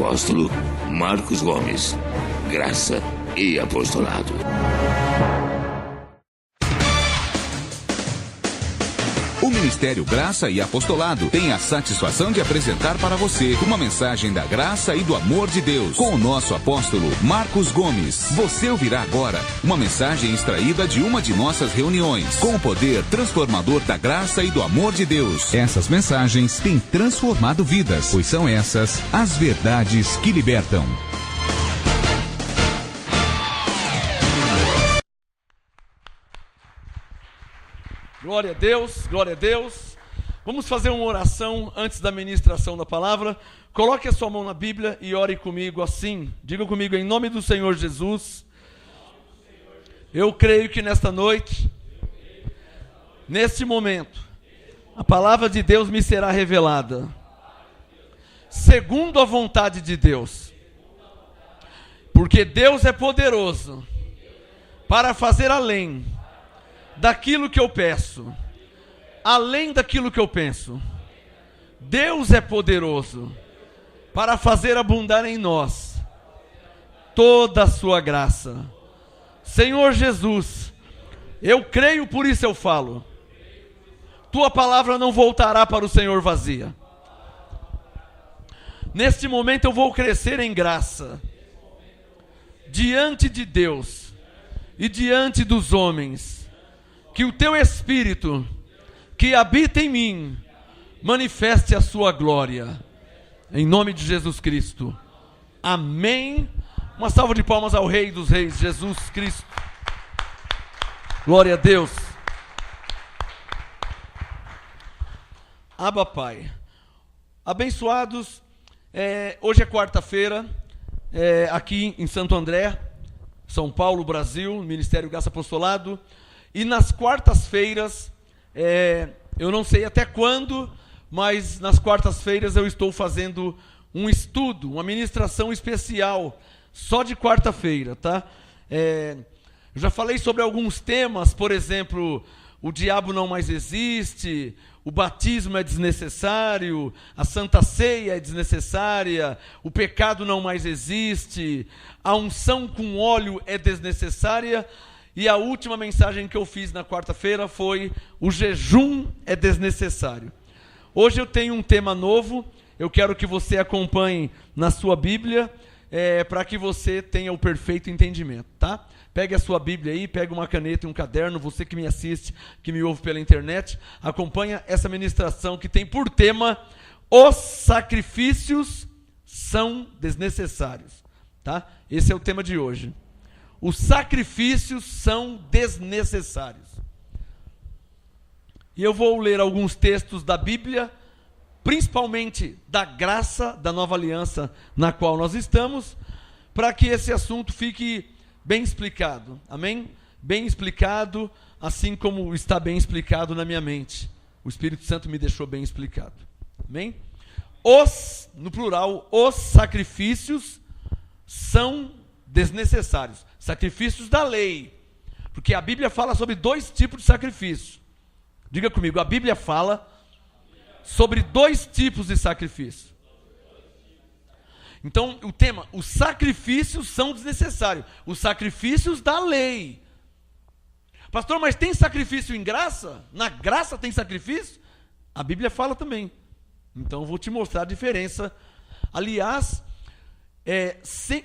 apóstolo Marcos Gomes. Graça e apostolado. O Ministério Graça e Apostolado tem a satisfação de apresentar para você uma mensagem da graça e do amor de Deus com o nosso apóstolo Marcos Gomes. Você ouvirá agora uma mensagem extraída de uma de nossas reuniões com o poder transformador da graça e do amor de Deus. Essas mensagens têm transformado vidas, pois são essas as verdades que libertam. Glória a Deus, glória a Deus. Vamos fazer uma oração antes da ministração da palavra. Coloque a sua mão na Bíblia e ore comigo assim. Diga comigo, em nome do Senhor Jesus. Eu creio que nesta noite, neste momento, a palavra de Deus me será revelada, segundo a vontade de Deus. Porque Deus é poderoso para fazer além daquilo que eu peço, além daquilo que eu penso. Deus é poderoso para fazer abundar em nós toda a sua graça. Senhor Jesus, eu creio, por isso eu falo. Tua palavra não voltará para o Senhor vazia. Neste momento eu vou crescer em graça diante de Deus e diante dos homens. Que o teu Espírito, que habita em mim, manifeste a sua glória. Em nome de Jesus Cristo. Amém. Uma salva de palmas ao Rei dos Reis, Jesus Cristo. Glória a Deus. Abba, Pai. Abençoados. Hoje é quarta-feira, aqui em Santo André, São Paulo, Brasil, Ministério Graça e Apostolado. E nas quartas-feiras, eu não sei até quando, mas nas quartas-feiras eu estou fazendo um estudo, uma ministração especial, só de quarta-feira, tá? Eu já falei sobre alguns temas, por exemplo, o diabo não mais existe, o batismo é desnecessário, a Santa Ceia é desnecessária, o pecado não mais existe, a unção com óleo é desnecessária. E a última mensagem que eu fiz na quarta-feira foi: o jejum é desnecessário. Hoje eu tenho um tema novo, eu quero que você acompanhe na sua Bíblia, para que você tenha o perfeito entendimento, tá? Pegue a sua Bíblia aí, pegue uma caneta e um caderno, você que me assiste, que me ouve pela internet, acompanha essa ministração que tem por tema: os sacrifícios são desnecessários, tá? Esse é o tema de hoje. Os sacrifícios são desnecessários. E eu vou ler alguns textos da Bíblia, principalmente da graça da nova aliança na qual nós estamos, para que esse assunto fique bem explicado. Amém? Bem explicado, assim como está bem explicado na minha mente. O Espírito Santo me deixou bem explicado. Amém? No plural, os sacrifícios são desnecessários. Sacrifícios da lei, porque a Bíblia fala sobre dois tipos de sacrifício. Diga comigo, a Bíblia fala sobre dois tipos de sacrifício. Então, o tema: os sacrifícios são desnecessários. Os sacrifícios da lei. Pastor, mas tem sacrifício em graça? Na graça tem sacrifício? A Bíblia fala também. Então, eu vou te mostrar a diferença. Aliás,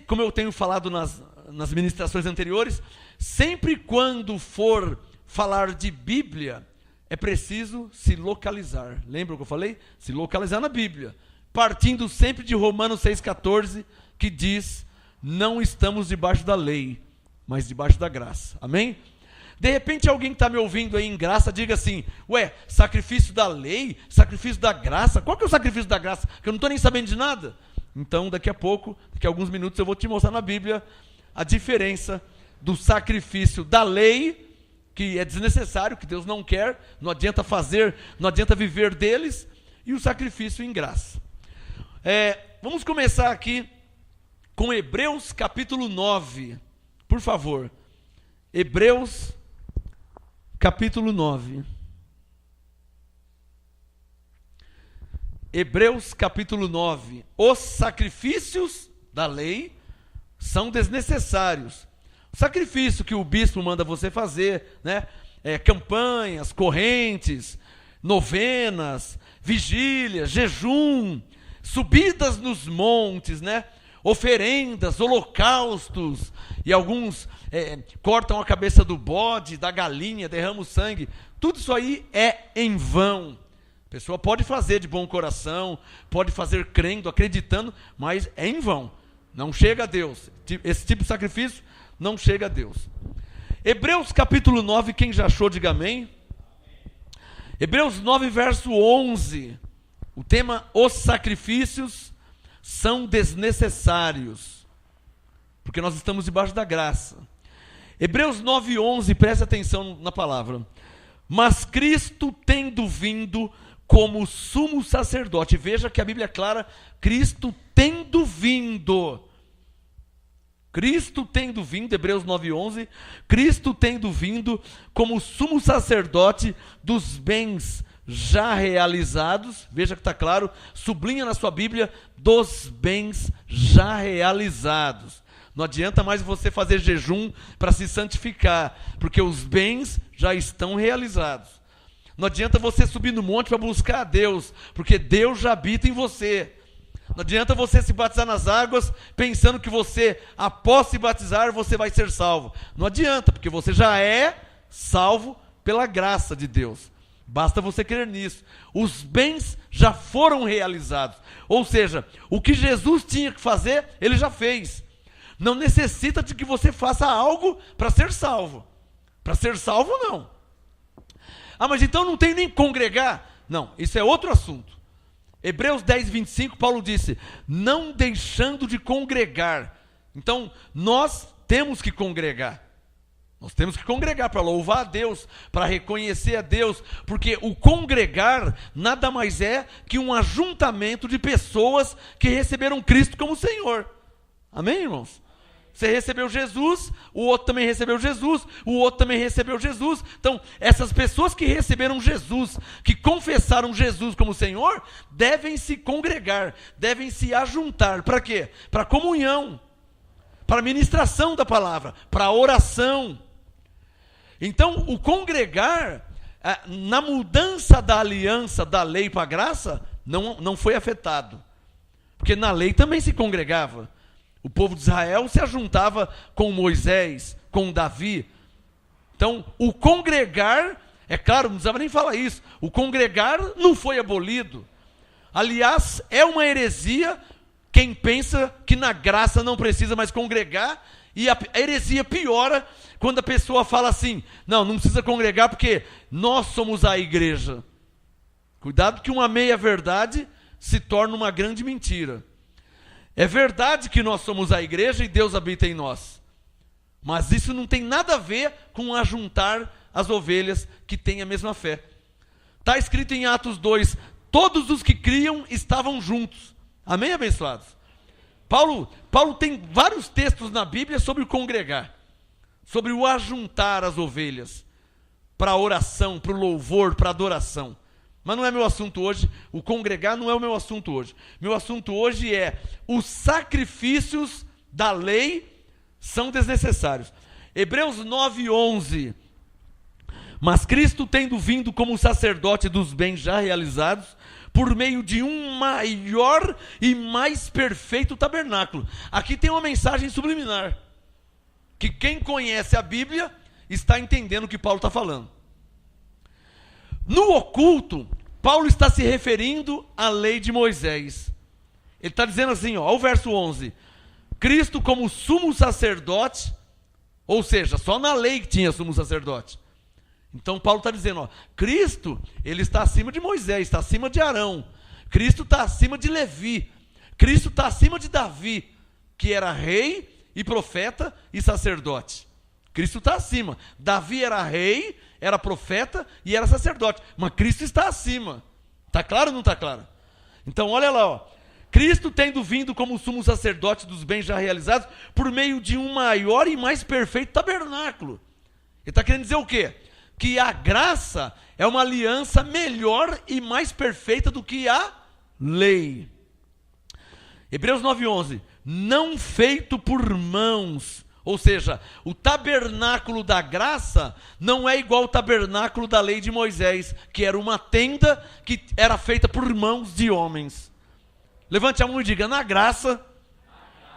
como eu tenho falado nas ministrações anteriores, sempre quando for falar de Bíblia, é preciso se localizar. Lembra o que eu falei? Se localizar na Bíblia. Partindo sempre de Romanos 6,14, que diz: não estamos debaixo da lei, mas debaixo da graça. Amém? De repente alguém que está me ouvindo aí em graça, diga assim: ué, sacrifício da lei? Sacrifício da graça? Qual que é o sacrifício da graça? Que eu não estou nem sabendo de nada. Então, daqui a pouco, daqui a alguns minutos, eu vou te mostrar na Bíblia a diferença do sacrifício da lei, que é desnecessário, que Deus não quer, não adianta fazer, não adianta viver deles, e o sacrifício em graça. Vamos começar aqui com Hebreus capítulo 9, por favor. Hebreus capítulo 9. Hebreus capítulo 9. Os sacrifícios da lei são desnecessários. O sacrifício que o bispo manda você fazer, né? Campanhas, correntes, novenas, vigílias, jejum, subidas nos montes, né? Oferendas, holocaustos, e alguns cortam a cabeça do bode, da galinha, derramam o sangue. Tudo isso aí é em vão. A pessoa pode fazer de bom coração, pode fazer crendo, acreditando, mas é em vão. Não chega a Deus. Esse tipo de sacrifício não chega a Deus. Hebreus capítulo 9, quem já achou, diga amém. Hebreus 9, verso 11. O tema, os sacrifícios são desnecessários, porque nós estamos debaixo da graça. Hebreus 9, 11, preste atenção na palavra. Mas Cristo tendo vindo como sumo sacerdote, veja que a Bíblia é clara, Cristo tendo vindo. Cristo tendo vindo, Hebreus 9:11, Cristo tendo vindo como sumo sacerdote dos bens já realizados, veja que está claro, sublinha na sua Bíblia, dos bens já realizados. Não adianta mais você fazer jejum para se santificar, porque os bens já estão realizados. Não adianta você subir no monte para buscar a Deus, porque Deus já habita em você. Não adianta você se batizar nas águas pensando que você, após se batizar, você vai ser salvo. Não adianta, porque você já é salvo pela graça de Deus. Basta você crer nisso. Os bens já foram realizados. Ou seja, o que Jesus tinha que fazer, ele já fez. Não necessita de que você faça algo para ser salvo. Para ser salvo, não. Ah, mas então não tem nem que congregar? Não, isso é outro assunto. Hebreus 10, 25, Paulo disse, não deixando de congregar. Então, nós temos que congregar. Nós temos que congregar para louvar a Deus, para reconhecer a Deus, porque o congregar nada mais é que um ajuntamento de pessoas que receberam Cristo como Senhor. Amém, irmãos? Você recebeu Jesus, o outro também recebeu Jesus, o outro também recebeu Jesus. Então, essas pessoas que receberam Jesus, que confessaram Jesus como Senhor, devem se congregar, devem se ajuntar. Para quê? Para comunhão, para ministração da palavra, para oração. Então, o congregar, na mudança da aliança, da lei para a graça, não foi afetado. Porque na lei também se congregava. O povo de Israel se ajuntava com Moisés, com Davi. Então, o congregar, é claro, não precisava nem falar isso, o congregar não foi abolido. Aliás, é uma heresia quem pensa que na graça não precisa mais congregar, e a heresia piora quando a pessoa fala assim, não precisa congregar porque nós somos a igreja. Cuidado que uma meia-verdade se torna uma grande mentira. É verdade que nós somos a igreja e Deus habita em nós. Mas isso não tem nada a ver com ajuntar as ovelhas que têm a mesma fé. Está escrito em Atos 2, todos os que criam estavam juntos. Amém, abençoados? Paulo tem vários textos na Bíblia sobre o congregar, sobre o ajuntar as ovelhas, para a oração, para o louvor, para a adoração. Mas não é meu assunto hoje, o congregar não é o meu assunto hoje. Meu assunto hoje é, os sacrifícios da lei são desnecessários. Hebreus 9, 11. Mas Cristo tendo vindo como sacerdote dos bens já realizados, por meio de um maior e mais perfeito tabernáculo. Aqui tem uma mensagem subliminar, que quem conhece a Bíblia está entendendo o que Paulo está falando. No oculto, Paulo está se referindo à lei de Moisés. Ele está dizendo assim, ó, o verso 11, Cristo como sumo sacerdote, ou seja, só na lei que tinha sumo sacerdote. Então Paulo está dizendo, ó, Cristo, ele está acima de Moisés, está acima de Arão, Cristo está acima de Levi, Cristo está acima de Davi, que era rei e profeta e sacerdote. Cristo está acima. Davi era rei, era profeta e era sacerdote, mas Cristo está acima. Está claro ou não está claro? Então olha lá, ó. Cristo tendo vindo como sumo sacerdote dos bens já realizados, por meio de um maior e mais perfeito tabernáculo. Ele está querendo dizer o quê? Que a graça é uma aliança melhor e mais perfeita do que a lei. Hebreus 9:11, não feito por mãos, ou seja, o tabernáculo da graça não é igual ao tabernáculo da lei de Moisés, que era uma tenda que era feita por mãos de homens. Levante a mão e diga, na graça,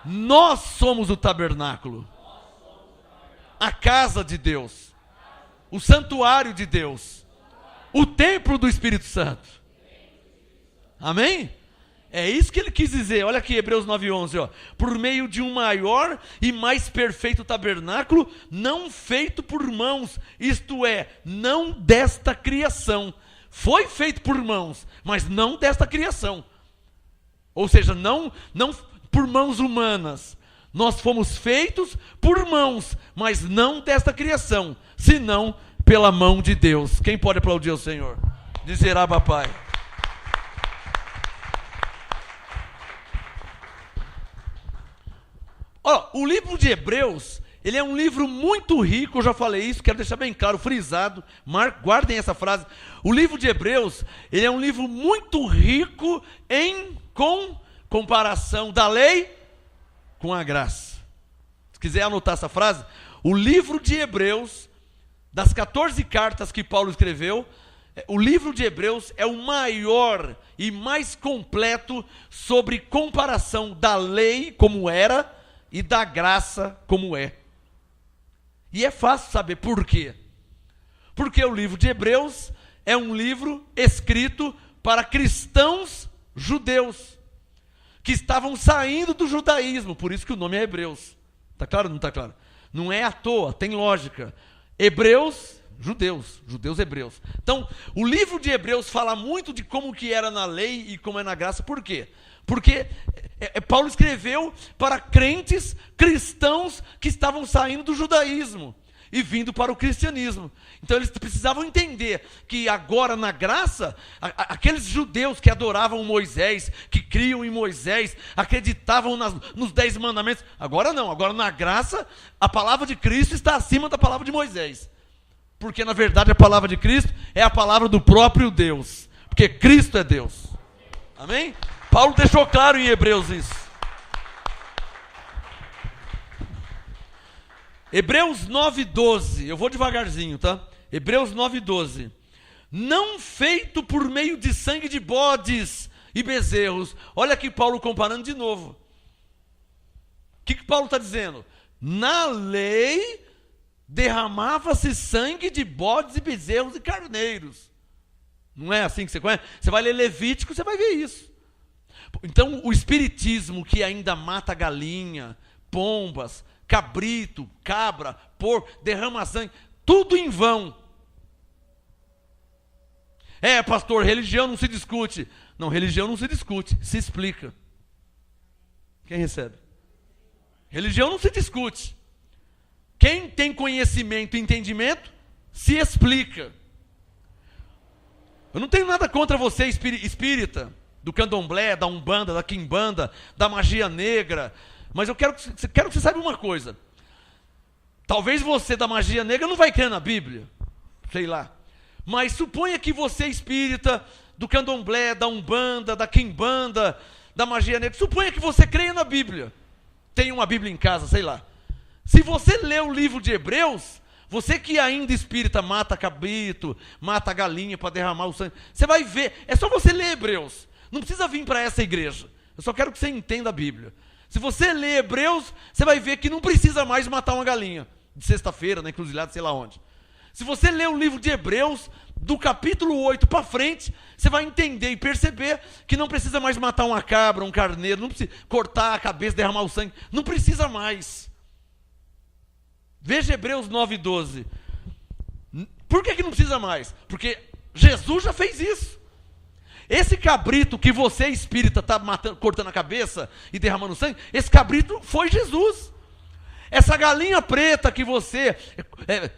nós somos o tabernáculo, a casa de Deus, o santuário de Deus, o templo do Espírito Santo. Amém? É isso que ele quis dizer. Olha aqui Hebreus 9:11, ó. Por meio de um maior e mais perfeito tabernáculo, não feito por mãos, isto é, não desta criação. Foi feito por mãos, mas não desta criação. Ou seja, não por mãos humanas. Nós fomos feitos por mãos, mas não desta criação, senão pela mão de Deus. Quem pode aplaudir o Senhor? Dizer Abba Pai. O livro de Hebreus, ele é um livro muito rico, eu já falei isso, quero deixar bem claro, frisado, guardem essa frase. O livro de Hebreus, ele é um livro muito rico com comparação da lei com a graça. Se quiser anotar essa frase, o livro de Hebreus, das 14 cartas que Paulo escreveu, o livro de Hebreus é o maior e mais completo sobre comparação da lei como era e da graça como é. E é fácil saber por quê. Porque o livro de Hebreus é um livro escrito para cristãos judeus, que estavam saindo do judaísmo, por isso que o nome é Hebreus. Está claro ou não está claro? Não é à toa, tem lógica. Hebreus, judeus hebreus. Então, o livro de Hebreus fala muito de como que era na lei e como é na graça. Por quê? Porque Paulo escreveu para crentes cristãos que estavam saindo do judaísmo e vindo para o cristianismo. Então eles precisavam entender que agora na graça, aqueles judeus que adoravam Moisés, que criam em Moisés, acreditavam nos 10 mandamentos, agora não, agora na graça, a palavra de Cristo está acima da palavra de Moisés. Porque na verdade a palavra de Cristo é a palavra do próprio Deus, porque Cristo é Deus. Amém? Paulo deixou claro em Hebreus isso. Hebreus 9:12, eu vou devagarzinho, tá? Hebreus 9:12. Não feito por meio de sangue de bodes e bezerros. Olha aqui Paulo comparando de novo. O que Paulo está dizendo? Na lei derramava-se sangue de bodes e bezerros e carneiros. Não é assim que você conhece? Você vai ler Levítico, você vai ver isso. Então o espiritismo que ainda mata galinha, pombas, cabrito, cabra, porco, derrama sangue, tudo em vão. Pastor, religião não se discute. Não, religião não se discute, se explica. Quem recebe? Religião não se discute. Quem tem conhecimento e entendimento, se explica. Eu não tenho nada contra você espírita, do candomblé, da umbanda, da quimbanda, da magia negra, mas eu quero que você saiba uma coisa. Talvez você da magia negra não vai crer na Bíblia, sei lá, mas suponha que você espírita, do candomblé, da umbanda, da quimbanda, da magia negra, suponha que você creia na Bíblia, tem uma Bíblia em casa, sei lá. Se você ler o livro de Hebreus, você que ainda espírita mata cabrito, mata galinha para derramar o sangue, você vai ver, é só você ler Hebreus. Não precisa vir para essa igreja. Eu só quero que você entenda a Bíblia. Se você ler Hebreus, você vai ver que não precisa mais matar uma galinha. De sexta-feira, na encruzilhada, sei lá onde. Se você ler o livro de Hebreus, do capítulo 8 para frente, você vai entender e perceber que não precisa mais matar uma cabra, um carneiro, não precisa cortar a cabeça, derramar o sangue. Não precisa mais. Veja Hebreus 9:12. Por que não precisa mais? Porque Jesus já fez isso. Esse cabrito que você, espírita, está cortando a cabeça e derramando sangue, esse cabrito foi Jesus. Essa galinha preta que você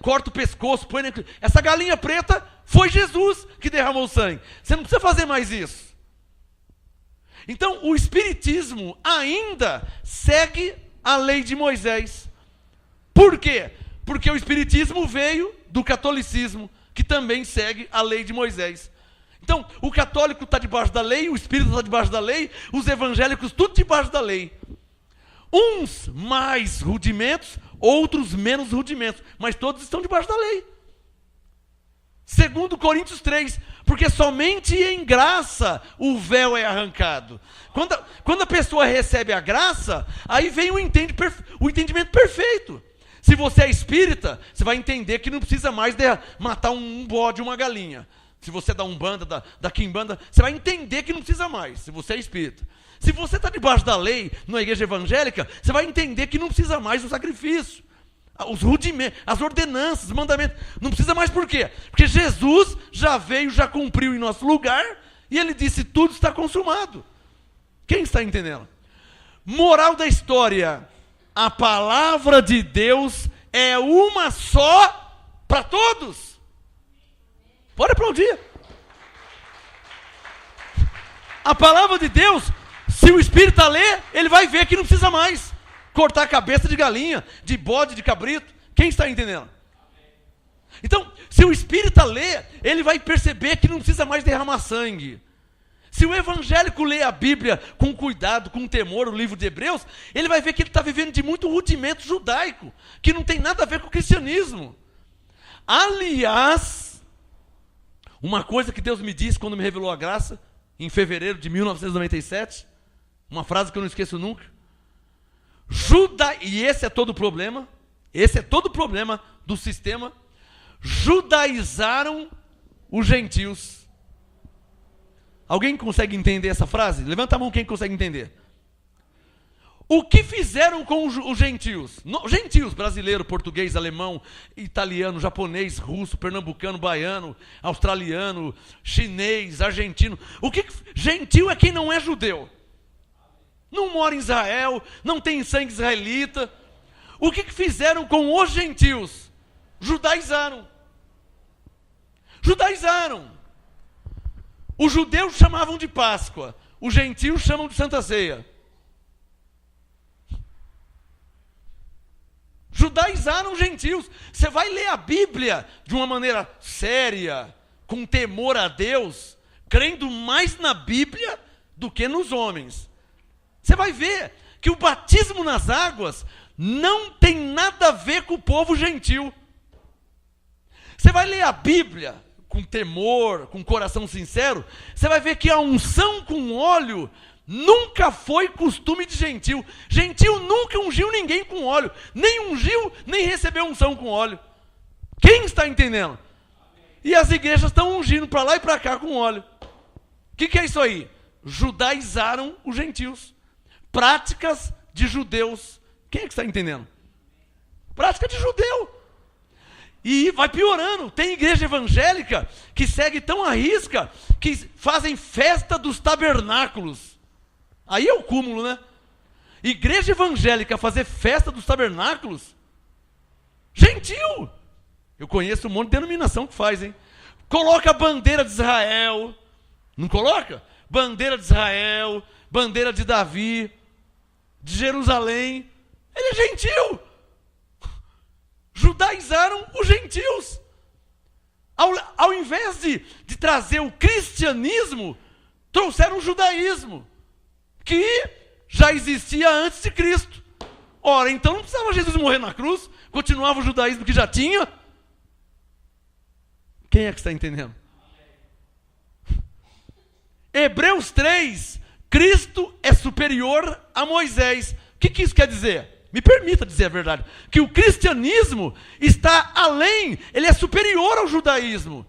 corta o pescoço, põe na... essa galinha preta foi Jesus que derramou o sangue. Você não precisa fazer mais isso. Então, o espiritismo ainda segue a lei de Moisés. Por quê? Porque o espiritismo veio do catolicismo, que também segue a lei de Moisés. Então, o católico está debaixo da lei, o espírita está debaixo da lei, os evangélicos tudo debaixo da lei. Uns mais rudimentos, outros menos rudimentos, mas todos estão debaixo da lei. Segundo Coríntios 3, porque somente em graça o véu é arrancado. Quando a pessoa recebe a graça, aí vem o entendimento perfeito. Se você é espírita, você vai entender que não precisa mais matar um bode, uma galinha. Se você é da Umbanda, da Quimbanda, você vai entender que não precisa mais, se você é espírita. Se você está debaixo da lei, na igreja evangélica, você vai entender que não precisa mais do sacrifício. Os rudimentos, as ordenanças, os mandamentos. Não precisa mais por quê? Porque Jesus já veio, já cumpriu em nosso lugar, e ele disse, tudo está consumado. Quem está entendendo? Moral da história, a palavra de Deus é uma só para todos. Pode aplaudir. A palavra de Deus, se o espírita ler, ele vai ver que não precisa mais cortar a cabeça de galinha, de bode, de cabrito. Quem está entendendo? Então, se o espírita ler, ele vai perceber que não precisa mais derramar sangue. Se o evangélico lê a Bíblia com cuidado, com temor, o livro de Hebreus, ele vai ver que ele está vivendo de muito rudimento judaico, que não tem nada a ver com o cristianismo. Aliás, uma coisa que Deus me disse quando me revelou a graça, em fevereiro de 1997, uma frase que eu não esqueço nunca. E esse é todo o problema do sistema, judaizaram os gentios. Alguém consegue entender essa frase? Levanta a mão quem consegue entender. O que fizeram com os gentios? Gentios, brasileiro, português, alemão, italiano, japonês, russo, pernambucano, baiano, australiano, chinês, argentino. Gentio é quem não é judeu. Não mora em Israel, não tem sangue israelita. O que fizeram com os gentios? Judaizaram. Os judeus chamavam de Páscoa, os gentios chamam de Santa Ceia. Judaizaram os gentios. Você vai ler a Bíblia de uma maneira séria, com temor a Deus, crendo mais na Bíblia do que nos homens. Você vai ver que o batismo nas águas não tem nada a ver com o povo gentil. Você vai ler a Bíblia com temor, com coração sincero, você vai ver que a unção com óleo nunca foi costume de gentil. Gentil nunca ungiu ninguém com óleo, nem ungiu, nem recebeu unção com óleo. Quem está entendendo? E as igrejas estão ungindo para lá e para cá com óleo. O que é isso aí? Judaizaram os gentios. Práticas de judeus. Quem é que está entendendo? Prática de judeu. E vai piorando. Tem igreja evangélica que segue tão à risca que fazem festa dos tabernáculos. Aí é o cúmulo, né? Igreja evangélica fazer festa dos tabernáculos? Gentil! Eu conheço um monte de denominação que faz, hein? Coloca a bandeira de Israel. Não coloca? Bandeira de Israel, bandeira de Davi, de Jerusalém. Ele é gentil. Judaizaram os gentios. Ao invés de trazer o cristianismo, trouxeram o judaísmo, que já existia antes de Cristo. Ora, então não precisava Jesus morrer na cruz, continuava o judaísmo que já tinha. Quem é que está entendendo? Hebreus 3, Cristo é superior a Moisés. O que isso quer dizer? Me permita dizer a verdade. Que o cristianismo está além, ele é superior ao judaísmo.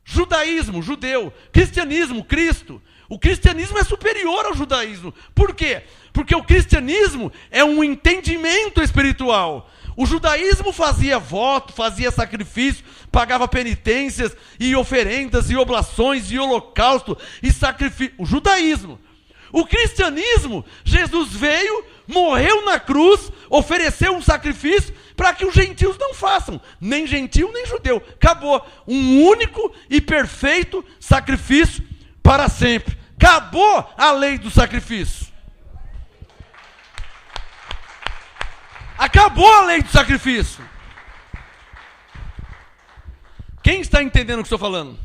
Judaísmo, judeu. Cristianismo, Cristo. O cristianismo é superior ao judaísmo. Por quê? Porque o cristianismo é um entendimento espiritual. O judaísmo fazia voto, fazia sacrifício, pagava penitências e oferendas e oblações e holocausto e sacrifício. O judaísmo. O cristianismo, Jesus veio, morreu na cruz, ofereceu um sacrifício para que os gentios não façam, nem gentil nem judeu. Acabou. Um único e perfeito sacrifício para sempre. Acabou a lei do sacrifício. Acabou a lei do sacrifício. Quem está entendendo o que estou falando?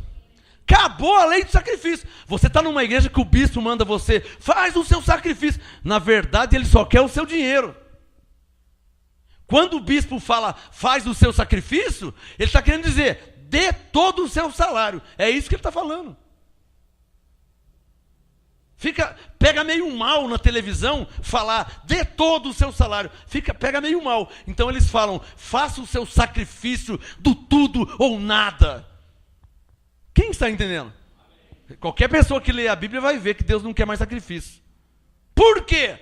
Acabou a lei do sacrifício. Você está numa igreja que o bispo manda você, faz o seu sacrifício. Na verdade, ele só quer o seu dinheiro. Quando o bispo fala, faz o seu sacrifício, ele está querendo dizer, dê todo o seu salário. É isso que ele está falando. Pega meio mal na televisão, falar, dê todo o seu salário. Pega meio mal. Então eles falam, faça o seu sacrifício do tudo ou nada. Quem está entendendo? Qualquer pessoa que lê a Bíblia vai ver que Deus não quer mais sacrifício. Por quê?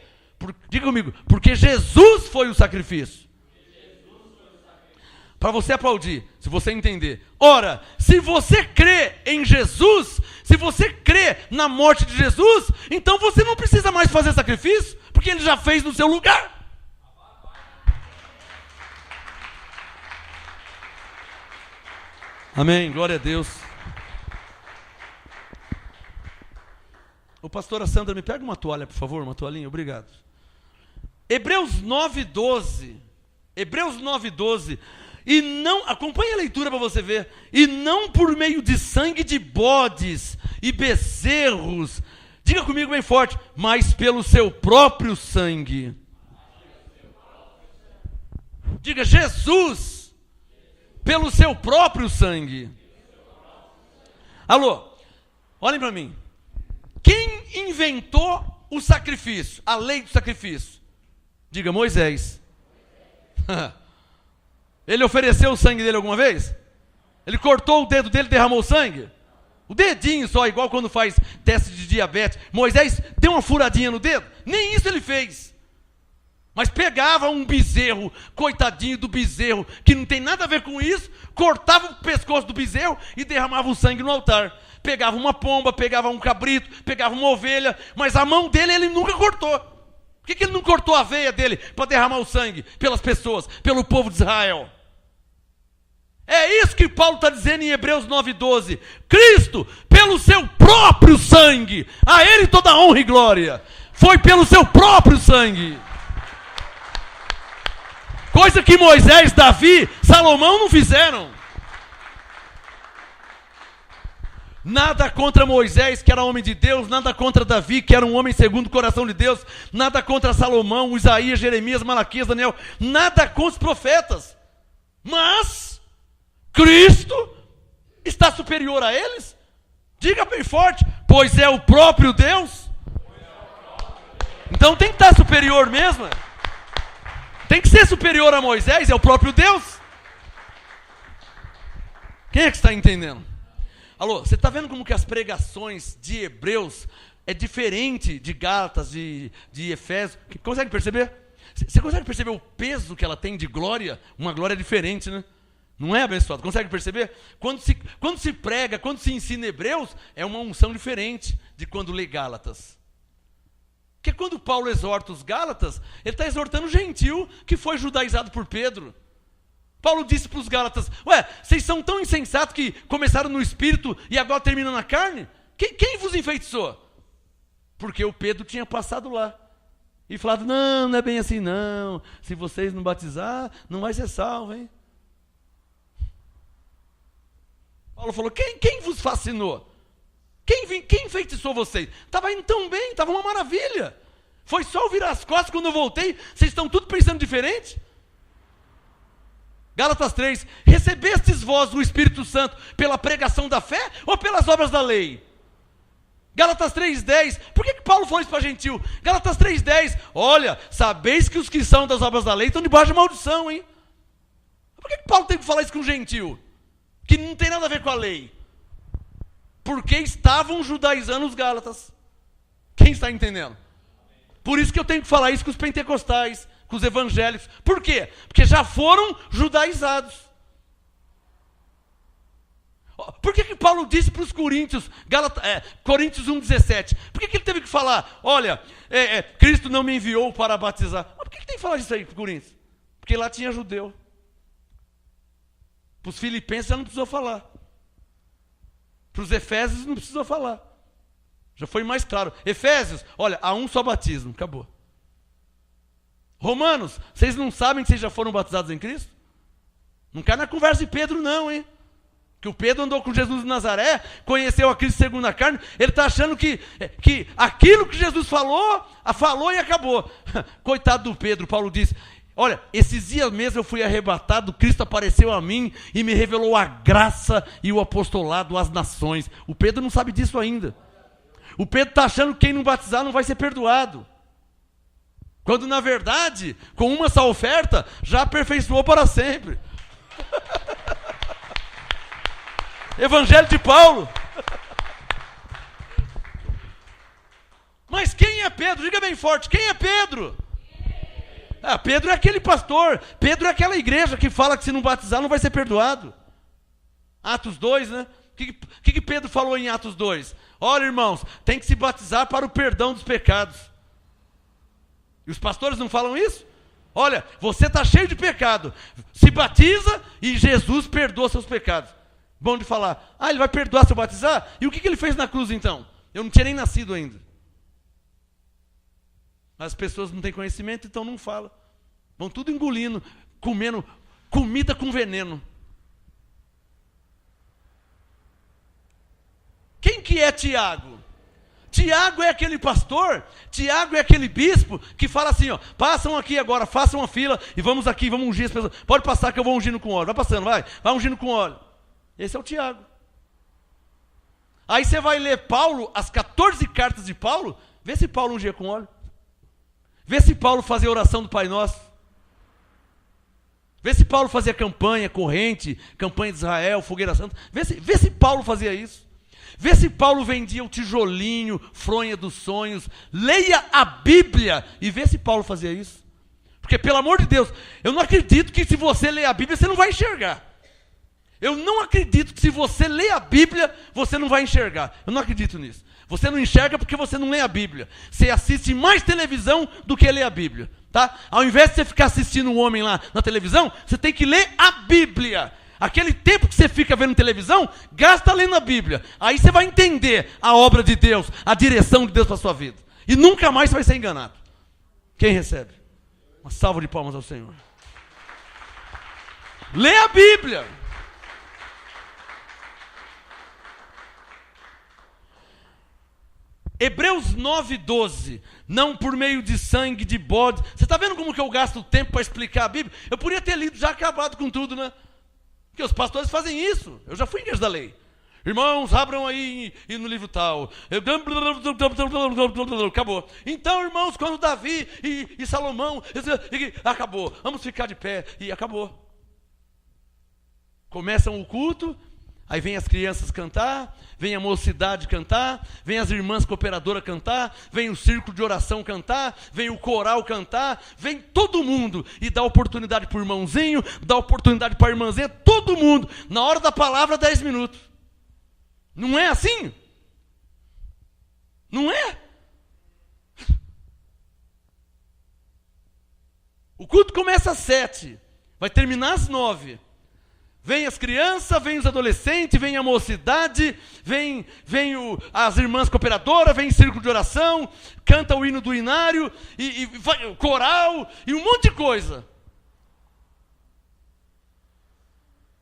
Diga comigo, porque Jesus foi o sacrifício. Para você aplaudir, se você entender. Ora, se você crê em Jesus, se você crê na morte de Jesus, então você não precisa mais fazer sacrifício, porque ele já fez no seu lugar. Amém, glória a Deus. Ô pastora Sandra, me pega uma toalha, por favor, uma toalhinha, obrigado. Hebreus 9:12. Hebreus 9:12. E não, acompanhe a leitura para você ver. E não por meio de sangue de bodes e bezerros. Diga comigo bem forte. Mas pelo seu próprio sangue. Diga, Jesus. Pelo seu próprio sangue. Alô, olhem para mim. Quem inventou o sacrifício? A lei do sacrifício? Diga, Moisés. Ele ofereceu o sangue dele alguma vez? Ele cortou o dedo dele e derramou sangue? O dedinho só, igual quando faz teste de diabetes. Moisés deu uma furadinha no dedo? Nem isso ele fez. Mas pegava um bezerro, coitadinho do bezerro, que não tem nada a ver com isso, cortava o pescoço do bezerro e derramava o sangue no altar. Pegava uma pomba, pegava um cabrito, pegava uma ovelha, mas a mão dele ele nunca cortou. Por que ele não cortou a veia dele para derramar o sangue pelas pessoas, pelo povo de Israel? É isso que Paulo está dizendo em Hebreus 9:12. Cristo, pelo seu próprio sangue, a ele toda a honra e glória. Foi pelo seu próprio sangue. Coisa que Moisés, Davi, Salomão não fizeram. Nada contra Moisés, que era homem de Deus, nada contra Davi, que era um homem segundo o coração de Deus, nada contra Salomão, Isaías, Jeremias, Malaquias, Daniel, nada contra os profetas. Mas Cristo está superior a eles? Diga bem forte, pois é o próprio Deus. Então tem que estar superior mesmo. Tem que ser superior a Moisés, é o próprio Deus. Quem é que está entendendo? Alô, você está vendo como que as pregações de Hebreus é diferente de Gálatas, de Efésios? Consegue perceber? Você consegue perceber o peso que ela tem de glória? Uma glória diferente, né? Não é, abençoado? Consegue perceber? Quando se prega, quando se ensina Hebreus, é uma unção diferente de quando lê Gálatas. Porque quando Paulo exorta os Gálatas, ele está exortando o gentil que foi judaizado por Pedro. Paulo disse para os Gálatas, vocês são tão insensatos que começaram no espírito e agora terminam na carne? Quem vos enfeitiçou? Porque o Pedro tinha passado lá e falado, não é bem assim não, se vocês não batizar, não vai ser salvo, hein? Paulo falou, quem vos fascinou? Quem enfeitiçou vocês? Estava indo tão bem, estava uma maravilha. Foi só eu virar as costas quando eu voltei, vocês estão tudo pensando diferente? Gálatas 3, recebestes vós o Espírito Santo pela pregação da fé ou pelas obras da lei? Gálatas 3:10, por que Paulo falou isso para gentil? Gálatas 3:10, olha, sabeis que os que são das obras da lei estão debaixo de maldição, hein? Por que Paulo tem que falar isso com gentil? Que não tem nada a ver com a lei. Porque estavam judaizando os Gálatas. Quem está entendendo? Por isso que eu tenho que falar isso com os pentecostais, com os evangélicos. Por quê? Porque já foram judaizados. Por que Paulo disse para os Coríntios, Coríntios 1:17? Por que ele teve que falar, olha, Cristo não me enviou para batizar? Por que ele tem que falar isso aí para os Coríntios? Porque lá tinha judeu. Para os filipenses já não precisou falar. Para os efésios não precisou falar. Já foi mais claro. Efésios, olha, há um só batismo, acabou. Romanos, vocês não sabem que vocês já foram batizados em Cristo? Não cai na conversa de Pedro não, hein? Que o Pedro andou com Jesus de Nazaré, conheceu a Cristo segundo a carne, ele está achando que aquilo que Jesus falou e acabou. Coitado do Pedro, Paulo diz, olha, esses dias mesmo eu fui arrebatado, Cristo apareceu a mim e me revelou a graça e o apostolado às nações. O Pedro não sabe disso ainda. O Pedro está achando que quem não batizar não vai ser perdoado. Quando na verdade, com uma só oferta, já aperfeiçoou para sempre. Evangelho de Paulo. Mas quem é Pedro? Diga bem forte, quem é Pedro? Pedro é aquele pastor, Pedro é aquela igreja que fala que se não batizar não vai ser perdoado. Atos 2, né? O que Pedro falou em Atos 2? Olha, irmãos, tem que se batizar para o perdão dos pecados. E os pastores não falam isso? Olha, você está cheio de pecado, se batiza e Jesus perdoa seus pecados. Bom de falar, ele vai perdoar se eu batizar? E o que ele fez na cruz então? Eu não tinha nem nascido ainda. As pessoas não têm conhecimento, então não falam. Vão tudo engolindo, comendo comida com veneno. Quem que é Tiago? Tiago é aquele pastor, Tiago é aquele bispo que fala assim, passam aqui agora, façam uma fila e vamos aqui, vamos ungir as pessoas. Pode passar que eu vou ungindo com óleo. Vai passando, vai ungindo com óleo. Esse é o Tiago. Aí você vai ler Paulo, as 14 cartas de Paulo, vê se Paulo ungia com óleo. Vê se Paulo fazia oração do Pai Nosso. Vê se Paulo fazia campanha, corrente, campanha de Israel, fogueira santa. Vê se Paulo fazia isso. Vê se Paulo vendia o tijolinho, fronha dos sonhos. Leia a Bíblia e vê se Paulo fazia isso. Porque, pelo amor de Deus, eu não acredito que se você ler a Bíblia, você não vai enxergar. Eu não acredito que se você ler a Bíblia, você não vai enxergar. Eu não acredito nisso. Você não enxerga porque você não lê a Bíblia. Você assiste mais televisão do que lê a Bíblia. Tá? Ao invés de você ficar assistindo um homem lá na televisão, você tem que ler a Bíblia. Aquele tempo que você fica vendo televisão, gasta lendo a Bíblia. Aí você vai entender a obra de Deus, a direção de Deus para a sua vida. E nunca mais você vai ser enganado. Quem recebe? Uma salva de palmas ao Senhor. Lê a Bíblia. Hebreus 9:12, não por meio de sangue, de bode. Você está vendo como que eu gasto o tempo para explicar a Bíblia? Eu podia ter lido, já acabado com tudo, né? Porque os pastores fazem isso. Eu já fui em igreja da lei. Irmãos, abram aí e no livro tal. Acabou. Então, irmãos, quando Davi e Salomão, acabou. Vamos ficar de pé e acabou. Começam o culto. Aí vem as crianças cantar, vem a mocidade cantar, vem as irmãs cooperadoras cantar, vem o círculo de oração cantar, vem o coral cantar, vem todo mundo e dá oportunidade para o irmãozinho, dá oportunidade para a irmãzinha, todo mundo. Na hora da palavra, 10 minutos. Não é assim? Não é? O culto começa às 7, vai terminar às 9. Vem as crianças, vem os adolescentes, vem a mocidade, vem as irmãs cooperadoras, vem círculo de oração, canta o hino do inário, e coral, e um monte de coisa.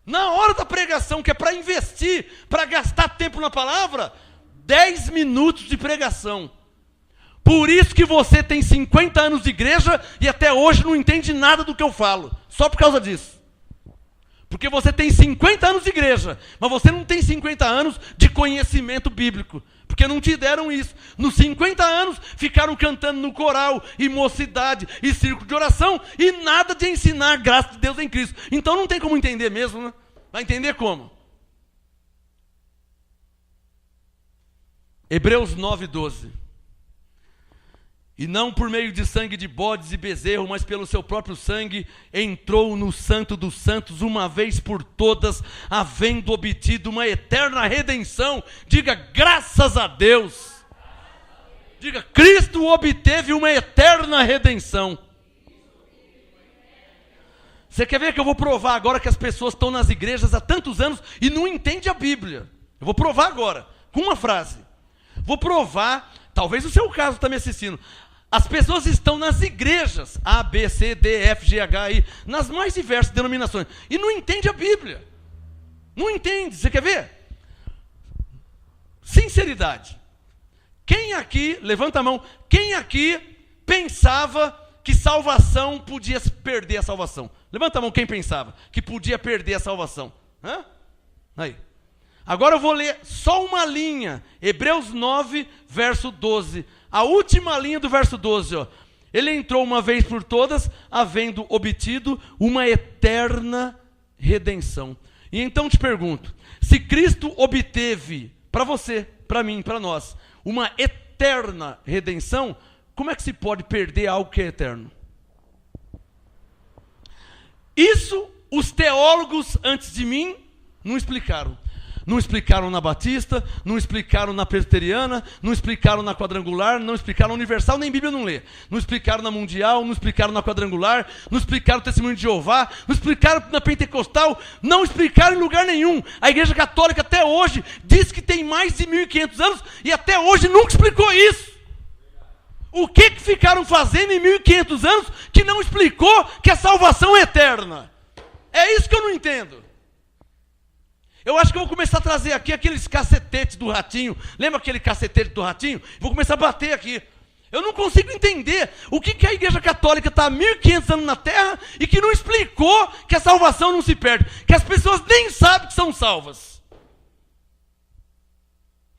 Na hora da pregação, que é para investir, para gastar tempo na palavra, 10 minutos de pregação. Por isso que você tem 50 anos de igreja e até hoje não entende nada do que eu falo. Só por causa disso. Porque você tem 50 anos de igreja, mas você não tem 50 anos de conhecimento bíblico. Porque não te deram isso. Nos 50 anos, ficaram cantando no coral, e mocidade, e círculo de oração, e nada de ensinar a graça de Deus em Cristo. Então não tem como entender mesmo, né? Vai entender como? Hebreus 9:12. E não por meio de sangue de bodes e bezerro, mas pelo seu próprio sangue, entrou no Santo dos Santos uma vez por todas, havendo obtido uma eterna redenção. Diga, graças a Deus. Diga, Cristo obteve uma eterna redenção. Você quer ver que eu vou provar agora que as pessoas estão nas igrejas há tantos anos e não entendem a Bíblia? Eu vou provar agora, com uma frase. Vou provar, talvez o seu caso está me assistindo. As pessoas estão nas igrejas, A, B, C, D, F, G, H, I, nas mais diversas denominações, e não entendem a Bíblia. Não entende. Você quer ver? Sinceridade. Quem aqui, levanta a mão, quem aqui pensava que salvação podia perder a salvação? Levanta a mão quem pensava que podia perder a salvação. Hã? Aí. Agora eu vou ler só uma linha. Hebreus 9, verso 12. A última linha do verso 12. Ó. Ele entrou uma vez por todas, havendo obtido uma eterna redenção. E então te pergunto, se Cristo obteve para você, para mim, para nós, uma eterna redenção, como é que se pode perder algo que é eterno? Isso os teólogos antes de mim não explicaram. Não explicaram na Batista, não explicaram na Presbiteriana, não explicaram na Quadrangular, não explicaram na Universal, nem Bíblia não lê. Não explicaram na Mundial, não explicaram na Quadrangular, não explicaram no Testemunho de Jeová, não explicaram na Pentecostal, não explicaram em lugar nenhum. A Igreja Católica até hoje diz que tem mais de 1.500 anos e até hoje nunca explicou isso. O que ficaram fazendo em 1.500 anos que não explicou que a salvação é eterna? É isso que eu não entendo. Eu acho que eu vou começar a trazer aqui aqueles cacetetes do Ratinho. Lembra aquele cacetete do Ratinho? Vou começar a bater aqui. Eu não consigo entender o que a Igreja Católica está há 1.500 anos na Terra e que não explicou que a salvação não se perde. Que as pessoas nem sabem que são salvas.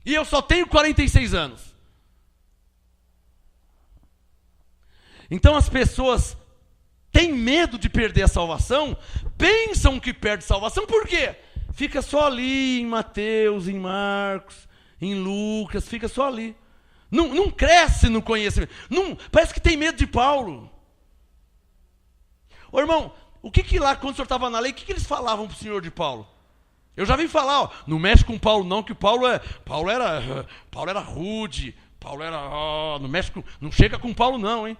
E eu só tenho 46 anos. Então as pessoas têm medo de perder a salvação, pensam que perde a salvação, por quê? Fica só ali em Mateus, em Marcos, em Lucas, fica só ali. Não cresce no conhecimento. Parece que tem medo de Paulo. Ô irmão, o que lá, quando o senhor estava na lei, o que eles falavam para o senhor de Paulo? Eu já vi falar, ó, não mexe com Paulo não, que Paulo era rude, Paulo era, não chega com Paulo não, hein?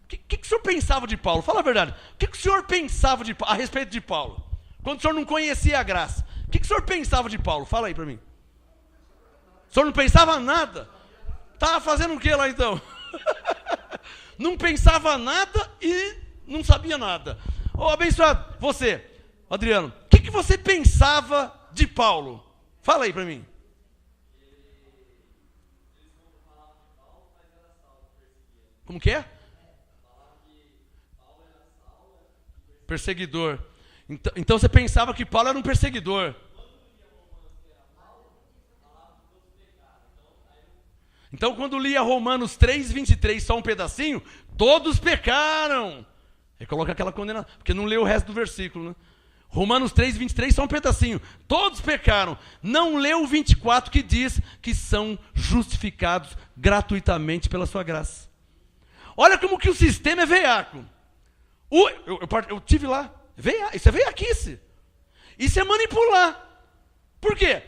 O que o senhor pensava de Paulo? Fala a verdade. O que o senhor pensava a respeito de Paulo? Quando o senhor não conhecia a graça. O que o senhor pensava de Paulo? Fala aí para mim. O senhor não pensava nada? Estava fazendo o que lá então? Não pensava nada e não sabia nada. Ô abençoado, você, Adriano, o que você pensava de Paulo? Fala aí para mim. Como que é? Perseguidor. Então você pensava que Paulo era um perseguidor. Então quando lia Romanos 3:23, só um pedacinho, todos pecaram. Aí coloca aquela condenação, porque não leu o resto do versículo, né? Romanos 3:23, só um pedacinho. Todos pecaram. Não leu o 24 que diz que são justificados gratuitamente pela sua graça. Olha como que o sistema é veiaco. Eu tive lá. Isso é veiaquice. Isso é manipular. Por quê?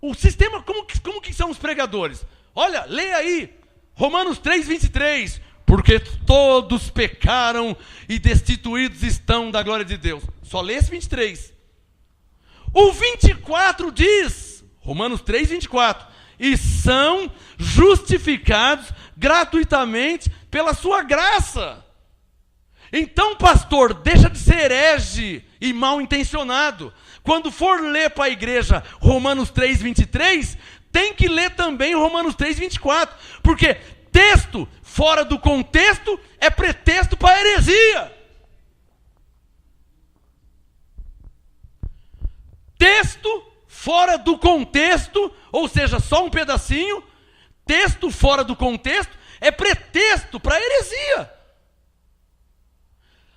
O sistema, como que são os pregadores? Olha, leia aí, Romanos 3:23. Porque todos pecaram e destituídos estão da glória de Deus. Só lê esse 23. O 24 diz, Romanos 3:24. E são justificados gratuitamente pela sua graça. Então, pastor, deixa de ser herege e mal intencionado. Quando for ler para a igreja Romanos 3:23, tem que ler também Romanos 3:24. Porque texto fora do contexto é pretexto para heresia. Texto fora do contexto, ou seja, só um pedacinho, texto fora do contexto é pretexto para heresia.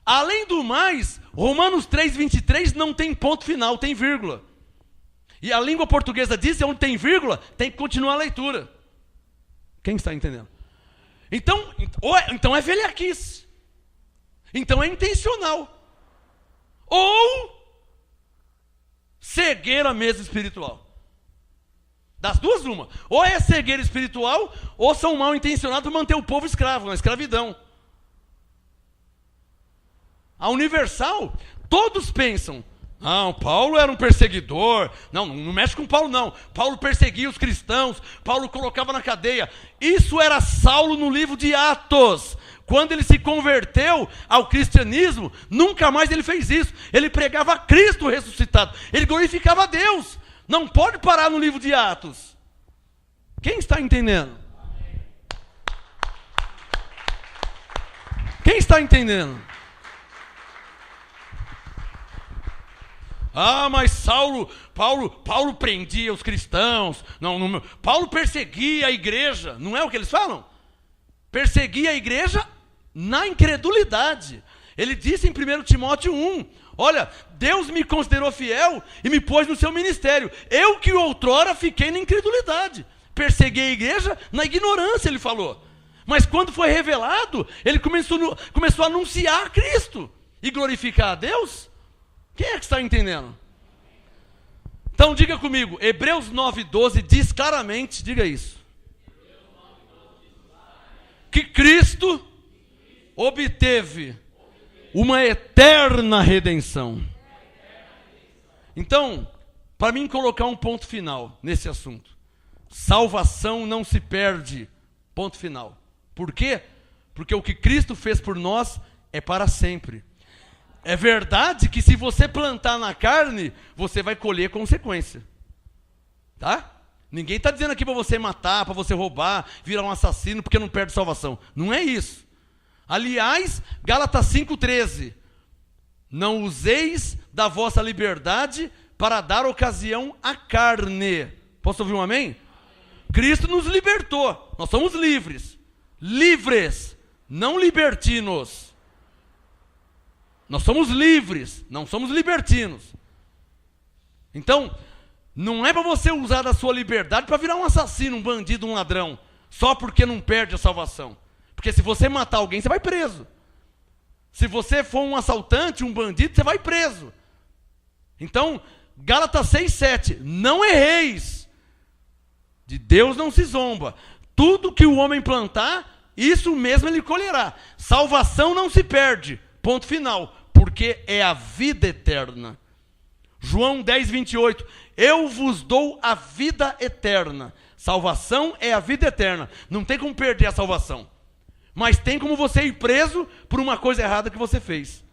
Além do mais, Romanos 3:23 não tem ponto final, tem vírgula. E a língua portuguesa diz que onde tem vírgula, tem que continuar a leitura. Quem está entendendo? Então é velhaquice. Então é intencional. Ou cegueira mesmo espiritual. Das duas, uma. Ou é cegueira espiritual, ou são mal intencionados para manter o povo escravo, na escravidão. A Universal, todos pensam, não, Paulo era um perseguidor, não mexe com Paulo não, Paulo perseguia os cristãos, Paulo colocava na cadeia, isso era Saulo no livro de Atos, Quando ele se converteu ao cristianismo, nunca mais ele fez isso. Ele pregava Cristo ressuscitado. Ele glorificava a Deus. Não pode parar no livro de Atos. Quem está entendendo? Quem está entendendo? Ah, mas Paulo prendia os cristãos. Não, Paulo perseguia a igreja. Não é o que eles falam? Perseguia a igreja na incredulidade. Ele disse em 1 Timóteo 1, olha, Deus me considerou fiel e me pôs no seu ministério. Eu que outrora fiquei na incredulidade. Persegui a igreja na ignorância, ele falou. Mas quando foi revelado, ele começou a anunciar Cristo e glorificar a Deus. Quem é que está entendendo? Então diga comigo, Hebreus 9:12 diz claramente, diga isso, que Cristo obteve uma eterna redenção. Então, para mim colocar um ponto final nesse assunto, salvação não se perde, ponto final. Por quê? Porque o que Cristo fez por nós é para sempre. É verdade que se você plantar na carne, você vai colher consequência. Tá? Ninguém está dizendo aqui para você matar, para você roubar, virar um assassino porque não perde salvação. Não é isso. Aliás, Gálatas 5:13. Não useis da vossa liberdade para dar ocasião à carne. Posso ouvir um amém? Cristo nos libertou. Nós somos livres. Livres, não libertinos. Nós somos livres, não somos libertinos. Então, não é para você usar da sua liberdade para virar um assassino, um bandido, um ladrão, só porque não perde a salvação. Porque se você matar alguém, você vai preso. Se você for um assaltante, um bandido, você vai preso. Então, Gálatas 6:7, não erreis. De Deus não se zomba. Tudo que o homem plantar, isso mesmo ele colherá. Salvação não se perde. Ponto final. Porque é a vida eterna. João 10:28. Eu vos dou a vida eterna. Salvação é a vida eterna. Não tem como perder a salvação. Mas tem como você ir preso por uma coisa errada que você fez.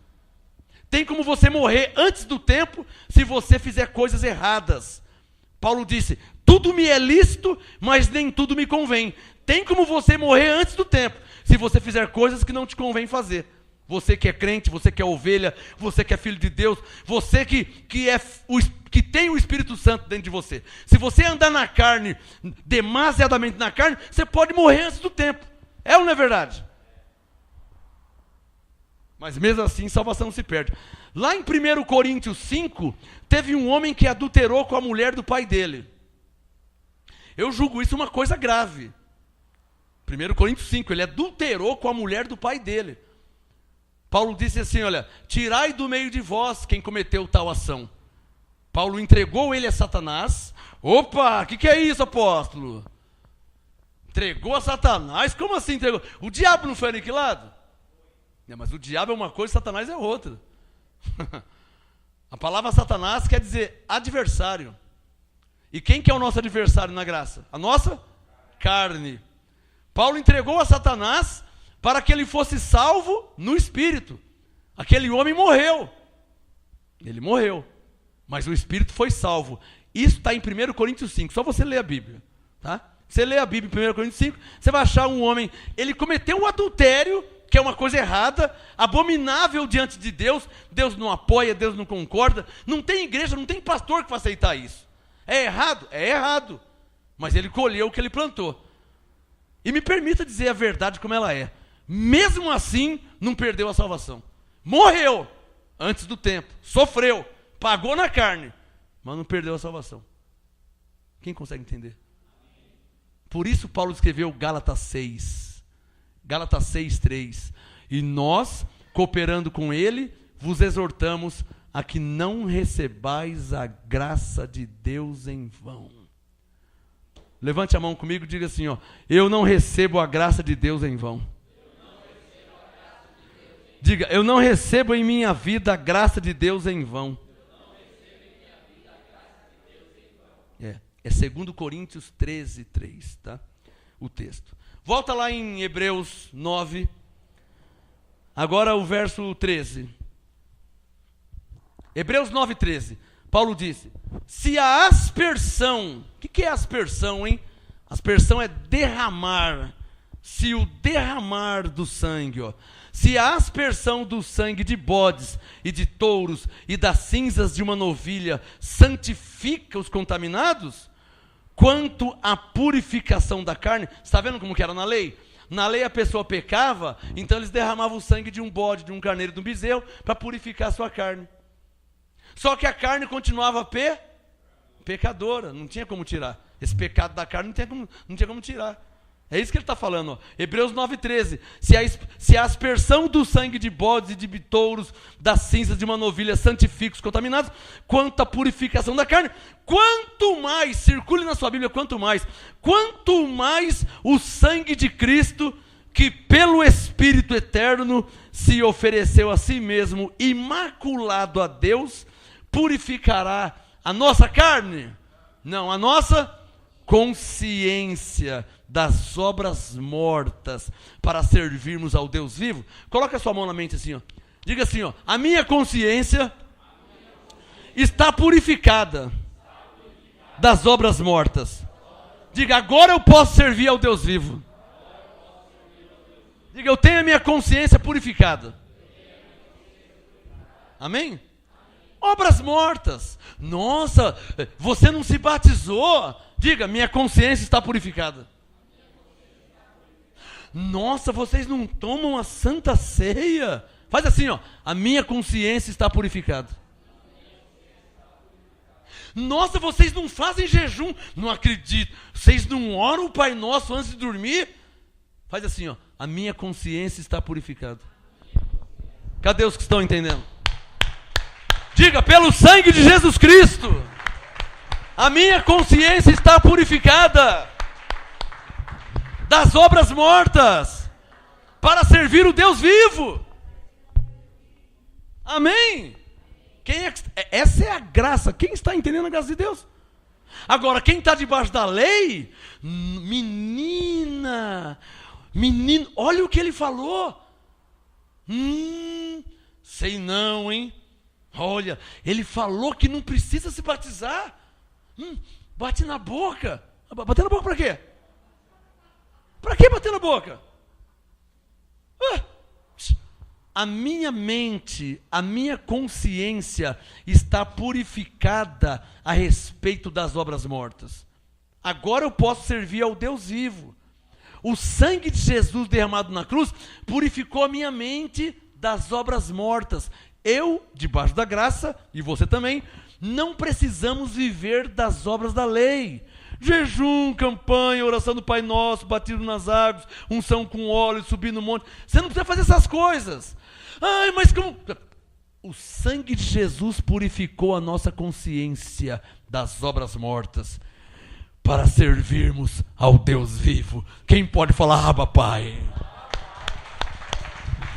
Tem como você morrer antes do tempo se você fizer coisas erradas. Paulo disse, tudo me é lícito, mas nem tudo me convém. Tem como você morrer antes do tempo, se você fizer coisas que não te convém fazer. Você que é crente, você que é ovelha, você que é filho de Deus, você que tem o Espírito Santo dentro de você. Se você andar na carne, demasiadamente na carne, você pode morrer antes do tempo. É ou não é verdade? Mas mesmo assim, salvação se perde. Lá em 1 Coríntios 5, teve um homem que adulterou com a mulher do pai dele. Eu julgo isso uma coisa grave. 1 Coríntios 5, ele adulterou com a mulher do pai dele. Paulo disse assim, olha, tirai do meio de vós quem cometeu tal ação. Paulo entregou ele a Satanás. Opa, o que é isso, apóstolo? Entregou a Satanás? Como assim entregou? O diabo não foi aniquilado? Não, mas o diabo é uma coisa, Satanás é outra. A palavra Satanás quer dizer adversário. E quem que é o nosso adversário na graça? A nossa carne. Paulo entregou a Satanás para que ele fosse salvo no espírito. Aquele homem morreu. Ele morreu. Mas o espírito foi salvo. Isso está em 1 Coríntios 5. Só você ler a Bíblia. Tá? Você lê a Bíblia em 1 Coríntios 5, você vai achar um homem, ele cometeu um adultério, que é uma coisa errada, abominável diante de Deus. Deus não apoia, Deus não concorda. Não tem igreja, não tem pastor que vai aceitar isso. É errado? É errado. Mas ele colheu o que ele plantou. E me permita dizer a verdade como ela é. Mesmo assim, não perdeu a salvação. Morreu antes do tempo. Sofreu. Pagou na carne. Mas não perdeu a salvação. Quem consegue entender? Por isso Paulo escreveu Gálatas 6. Gálatas 6:3. E nós, cooperando com ele, vos exortamos a que não recebais a graça de Deus em vão. Levante a mão comigo e diga assim, ó, eu não recebo a graça de Deus em vão. Diga, eu não recebo em minha vida a graça de Deus em vão. É 2 Coríntios 13:3, tá? O texto. Volta lá em Hebreus 9, Agora o verso 13. Hebreus 9:13. Paulo disse: se a aspersão, o que é aspersão, hein? Aspersão é derramar. Se o derramar do sangue, se a aspersão do sangue de bodes e de touros e das cinzas de uma novilha santifica os contaminados, quanto à purificação da carne, está vendo como que era na lei? Na lei a pessoa pecava, então eles derramavam o sangue de um bode, de um carneiro, de um bezerro, para purificar a sua carne. Só que a carne continuava pecadora, não tinha como tirar. Esse pecado da carne não tinha como tirar. É isso que ele está falando. Hebreus 9:13. Se a aspersão do sangue de bodes e de touros, das cinzas de uma novilha santifica os contaminados, quanto à purificação da carne, quanto mais, circule na sua Bíblia, quanto mais o sangue de Cristo, que pelo Espírito eterno se ofereceu a si mesmo, imaculado a Deus, purificará a nossa carne? Não, a nossa consciência das obras mortas, para servirmos ao Deus vivo. Coloca a sua mão na mente assim, diga assim, a minha consciência está purificada das obras mortas. Diga, agora eu posso servir ao Deus vivo. Diga, eu tenho a minha consciência purificada. Amém? Obras mortas. Nossa, você não se batizou. Diga, minha consciência está purificada. Nossa, vocês não tomam a Santa Ceia? Faz assim, a minha consciência está purificada. Nossa, vocês não fazem jejum? Não acredito. Vocês não oram o Pai Nosso antes de dormir? Faz assim, a minha consciência está purificada. Cadê os que estão entendendo? Diga, pelo sangue de Jesus Cristo, a minha consciência está purificada das obras mortas, para servir o Deus vivo. Amém? Essa é a graça. Quem está entendendo a graça de Deus? Agora, quem está debaixo da lei, menino, olha o que ele falou. Sei não, hein? Olha, ele falou que não precisa se batizar. Bate na boca. Bater na boca para quê? Para que bater na boca? A minha mente, a minha consciência está purificada a respeito das obras mortas. Agora eu posso servir ao Deus vivo. O sangue de Jesus derramado na cruz purificou a minha mente das obras mortas. Eu, debaixo da graça, e você também, não precisamos viver das obras da lei. Jejum, campanha, oração do Pai Nosso, batismo nas águas, unção com óleo, subir no monte. Você não precisa fazer essas coisas. Ai, mas como... O sangue de Jesus purificou a nossa consciência das obras mortas, para servirmos ao Deus vivo. Quem pode falar, Abba, Pai?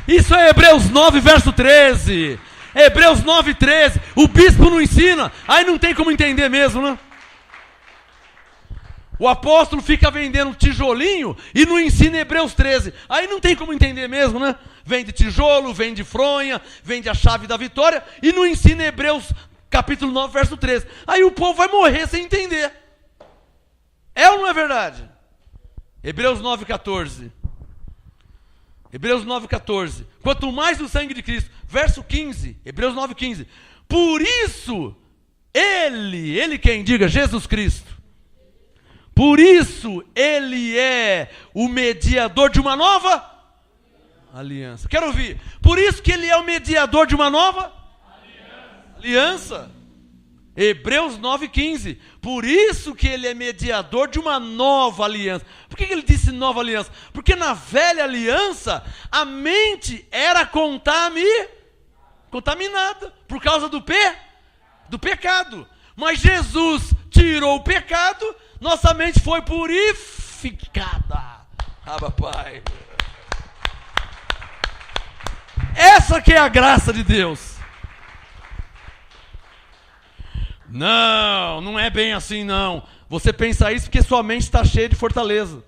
Isso é Hebreus 9, verso 13. Hebreus 9, 13. O bispo não ensina, aí não tem como entender mesmo, né? O apóstolo fica vendendo tijolinho e não ensina Hebreus 13. Aí não tem como entender mesmo, né? Vende tijolo, vende fronha, vende a chave da vitória e não ensina Hebreus capítulo 9, verso 13. Aí o povo vai morrer sem entender. É ou não é verdade? Hebreus 9, 14. Hebreus 9, 14. Quanto mais o sangue de Cristo. Verso 15. Hebreus 9, 15. Por isso, ele quem? Diga, Jesus Cristo. Por isso, ele é o mediador de uma nova aliança. Quero ouvir. Por isso que ele é o mediador de uma nova aliança. Hebreus 9,15. Por isso que ele é mediador de uma nova aliança. Por que ele disse nova aliança? Porque na velha aliança, a mente era contaminada por causa do pecado. Mas Jesus tirou o pecado, nossa mente foi purificada. Abba, Pai. Essa que é a graça de Deus. Não, não é bem assim não. Você pensa isso porque sua mente está cheia de fortaleza.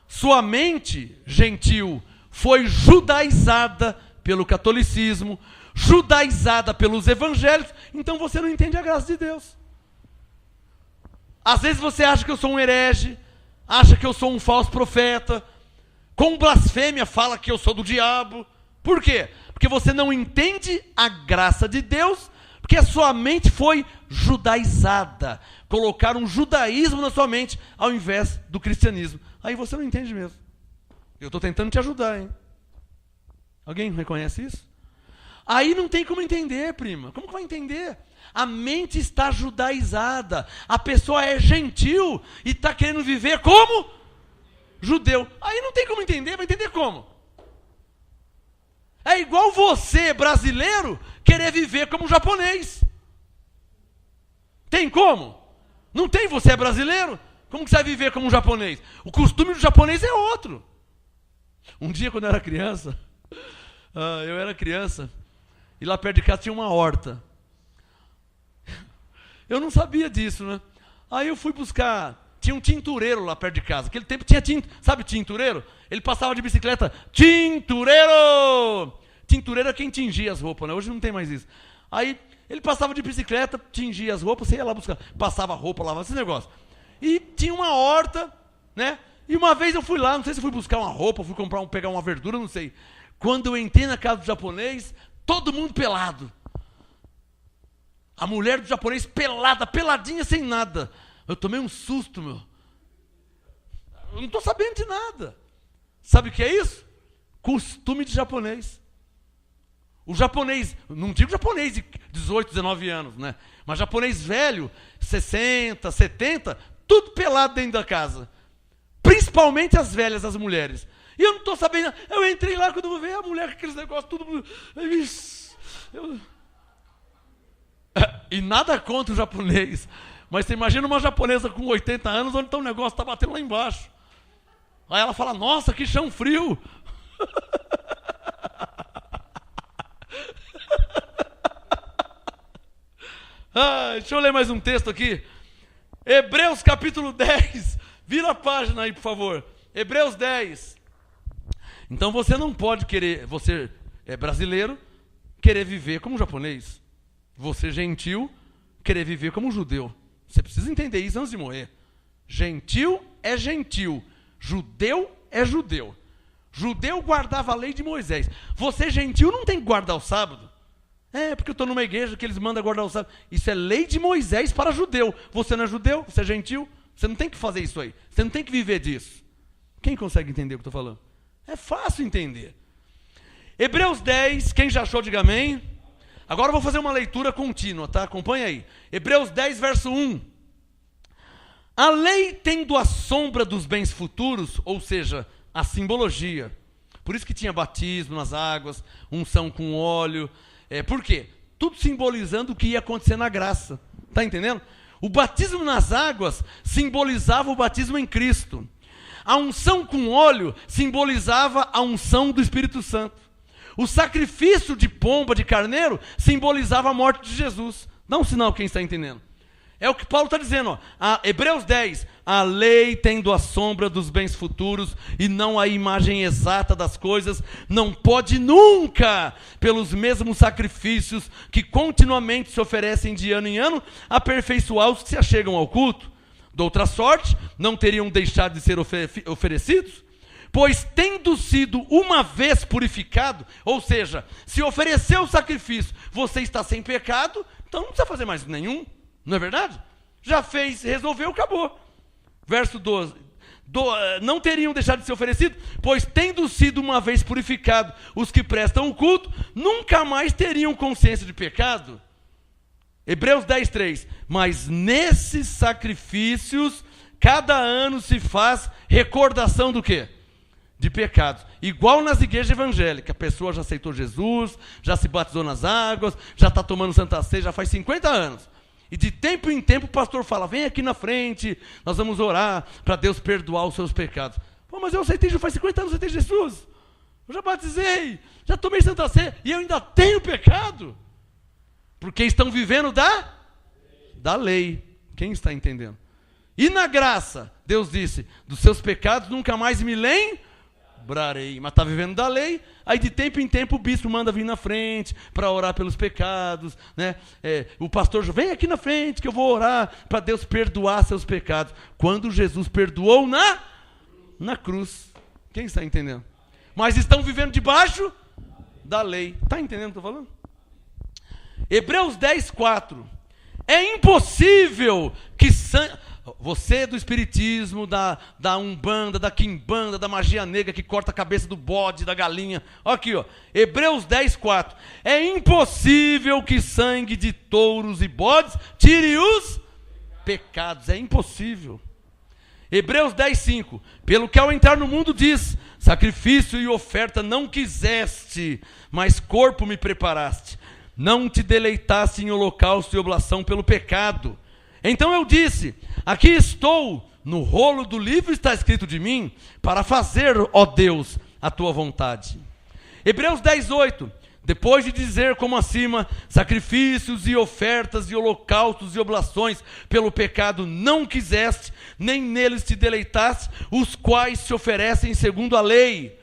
Sua mente, gentil, foi judaizada pelo catolicismo, judaizada pelos evangélicos, então você não entende a graça de Deus. Às vezes você acha que eu sou um herege, acha que eu sou um falso profeta, com blasfêmia fala que eu sou do diabo. Por quê? Porque você não entende a graça de Deus, porque a sua mente foi judaizada. Colocaram um judaísmo na sua mente ao invés do cristianismo. Aí você não entende mesmo. Eu estou tentando te ajudar, hein? Alguém reconhece isso? Aí não tem como entender, prima. Como que vai entender? A mente está judaizada. A pessoa é gentil e está querendo viver como judeu. Aí não tem como entender. Vai entender como? É igual você, brasileiro, querer viver como japonês. Tem como? Não tem. Você é brasileiro? Como que você vai viver como um japonês? O costume do japonês é outro. Um dia, quando eu era criança, e lá perto de casa tinha uma horta. Eu não sabia disso, né? Aí eu fui buscar, tinha um tintureiro lá perto de casa. Aquele tempo tinha sabe tintureiro? Ele passava de bicicleta, tintureiro! Tintureiro é quem tingia as roupas, né? Hoje não tem mais isso. Aí ele passava de bicicleta, tingia as roupas, você ia lá buscar, passava roupa, lavava esse negócio. E tinha uma horta, né? E uma vez eu fui lá, não sei se fui buscar uma roupa, fui pegar uma verdura, não sei. Quando eu entrei na casa do japonês, todo mundo pelado. A mulher do japonês pelada, peladinha, sem nada. Eu tomei um susto, meu. Eu não estou sabendo de nada. Sabe o que é isso? Costume de japonês. O japonês, não digo japonês de 18, 19 anos, né? Mas japonês velho, 60, 70, tudo pelado dentro da casa. Principalmente as velhas, as mulheres. E eu não estou sabendo. Eu entrei lá, quando eu vou ver a mulher com aqueles negócios, tudo. E nada contra o japonês. Mas você imagina uma japonesa com 80 anos, onde então o negócio está batendo lá embaixo. Aí ela fala, nossa, que chão frio. Deixa eu ler mais um texto aqui. Hebreus capítulo 10. Vira a página aí, por favor. Hebreus 10. Então você não pode querer, você é brasileiro, querer viver como japonês. Você gentil, querer viver como judeu. Você precisa entender isso antes de morrer. Gentil é gentil. Judeu é judeu. Judeu guardava a lei de Moisés. Você gentil não tem que guardar o sábado. Porque eu estou numa igreja que eles mandam guardar o sábado. Isso é lei de Moisés para judeu. Você não é judeu, você é gentil. Você não tem que fazer isso aí. Você não tem que viver disso. Quem consegue entender o que eu estou falando? É fácil entender. Hebreus 10, quem já achou, diga amém. Agora eu vou fazer uma leitura contínua, tá? Acompanha aí. Hebreus 10, verso 1. A lei tendo a sombra dos bens futuros, ou seja, a simbologia. Por isso que tinha batismo nas águas, unção com óleo. Por quê? Tudo simbolizando o que ia acontecer na graça. Tá entendendo? O batismo nas águas simbolizava o batismo em Cristo. A unção com óleo simbolizava a unção do Espírito Santo. O sacrifício de pomba, de carneiro, simbolizava a morte de Jesus. Dá um sinal quem está entendendo. É o que Paulo está dizendo. Hebreus 10. A lei tendo a sombra dos bens futuros e não a imagem exata das coisas, não pode nunca, pelos mesmos sacrifícios que continuamente se oferecem de ano em ano, aperfeiçoar os que se achegam ao culto. De outra sorte, não teriam deixado de ser oferecidos, pois tendo sido uma vez purificado, ou seja, se ofereceu o sacrifício, você está sem pecado, então não precisa fazer mais nenhum, não é verdade? Já fez, resolveu, acabou. Verso 12, não teriam deixado de ser oferecidos, pois tendo sido uma vez purificado os que prestam o culto, nunca mais teriam consciência de pecado. Hebreus 10, 3. Mas nesses sacrifícios, cada ano se faz recordação do quê? De pecados. Igual nas igrejas evangélicas. A pessoa já aceitou Jesus, já se batizou nas águas, já está tomando Santa Ceia, já faz 50 anos. E de tempo em tempo o pastor fala, vem aqui na frente, nós vamos orar para Deus perdoar os seus pecados. Pô, mas eu aceitei, já faz 50 anos, eu aceitei Jesus. Eu já batizei, já tomei Santa Ceia e eu ainda tenho pecado. Porque estão vivendo da lei. Quem está entendendo? E na graça, Deus disse, dos seus pecados nunca mais me lembrarei. brarei. Mas está vivendo da lei, aí de tempo em tempo o bispo manda vir na frente para orar pelos pecados, né? O pastor, vem aqui na frente que eu vou orar para Deus perdoar seus pecados. Quando Jesus perdoou na cruz. Quem está entendendo? Mas estão vivendo debaixo da lei. Está entendendo o que eu estou falando? Hebreus 10, 4. É impossível que você do espiritismo, da umbanda, da quimbanda, da magia negra que corta a cabeça do bode, da galinha. Olha aqui, ó. Hebreus 10, 4. É impossível que sangue de touros e bodes tire os pecados. É impossível. Hebreus 10, 5. Pelo que ao entrar no mundo diz: sacrifício e oferta não quiseste, mas corpo me preparaste. Não te deleitaste em holocausto e oblação pelo pecado. Então eu disse: aqui estou, no rolo do livro está escrito de mim, para fazer, ó Deus, a tua vontade. Hebreus 10, 8. Depois de dizer como acima, sacrifícios e ofertas e holocaustos e oblações pelo pecado não quiseste, nem neles te deleitaste, os quais se oferecem segundo a lei.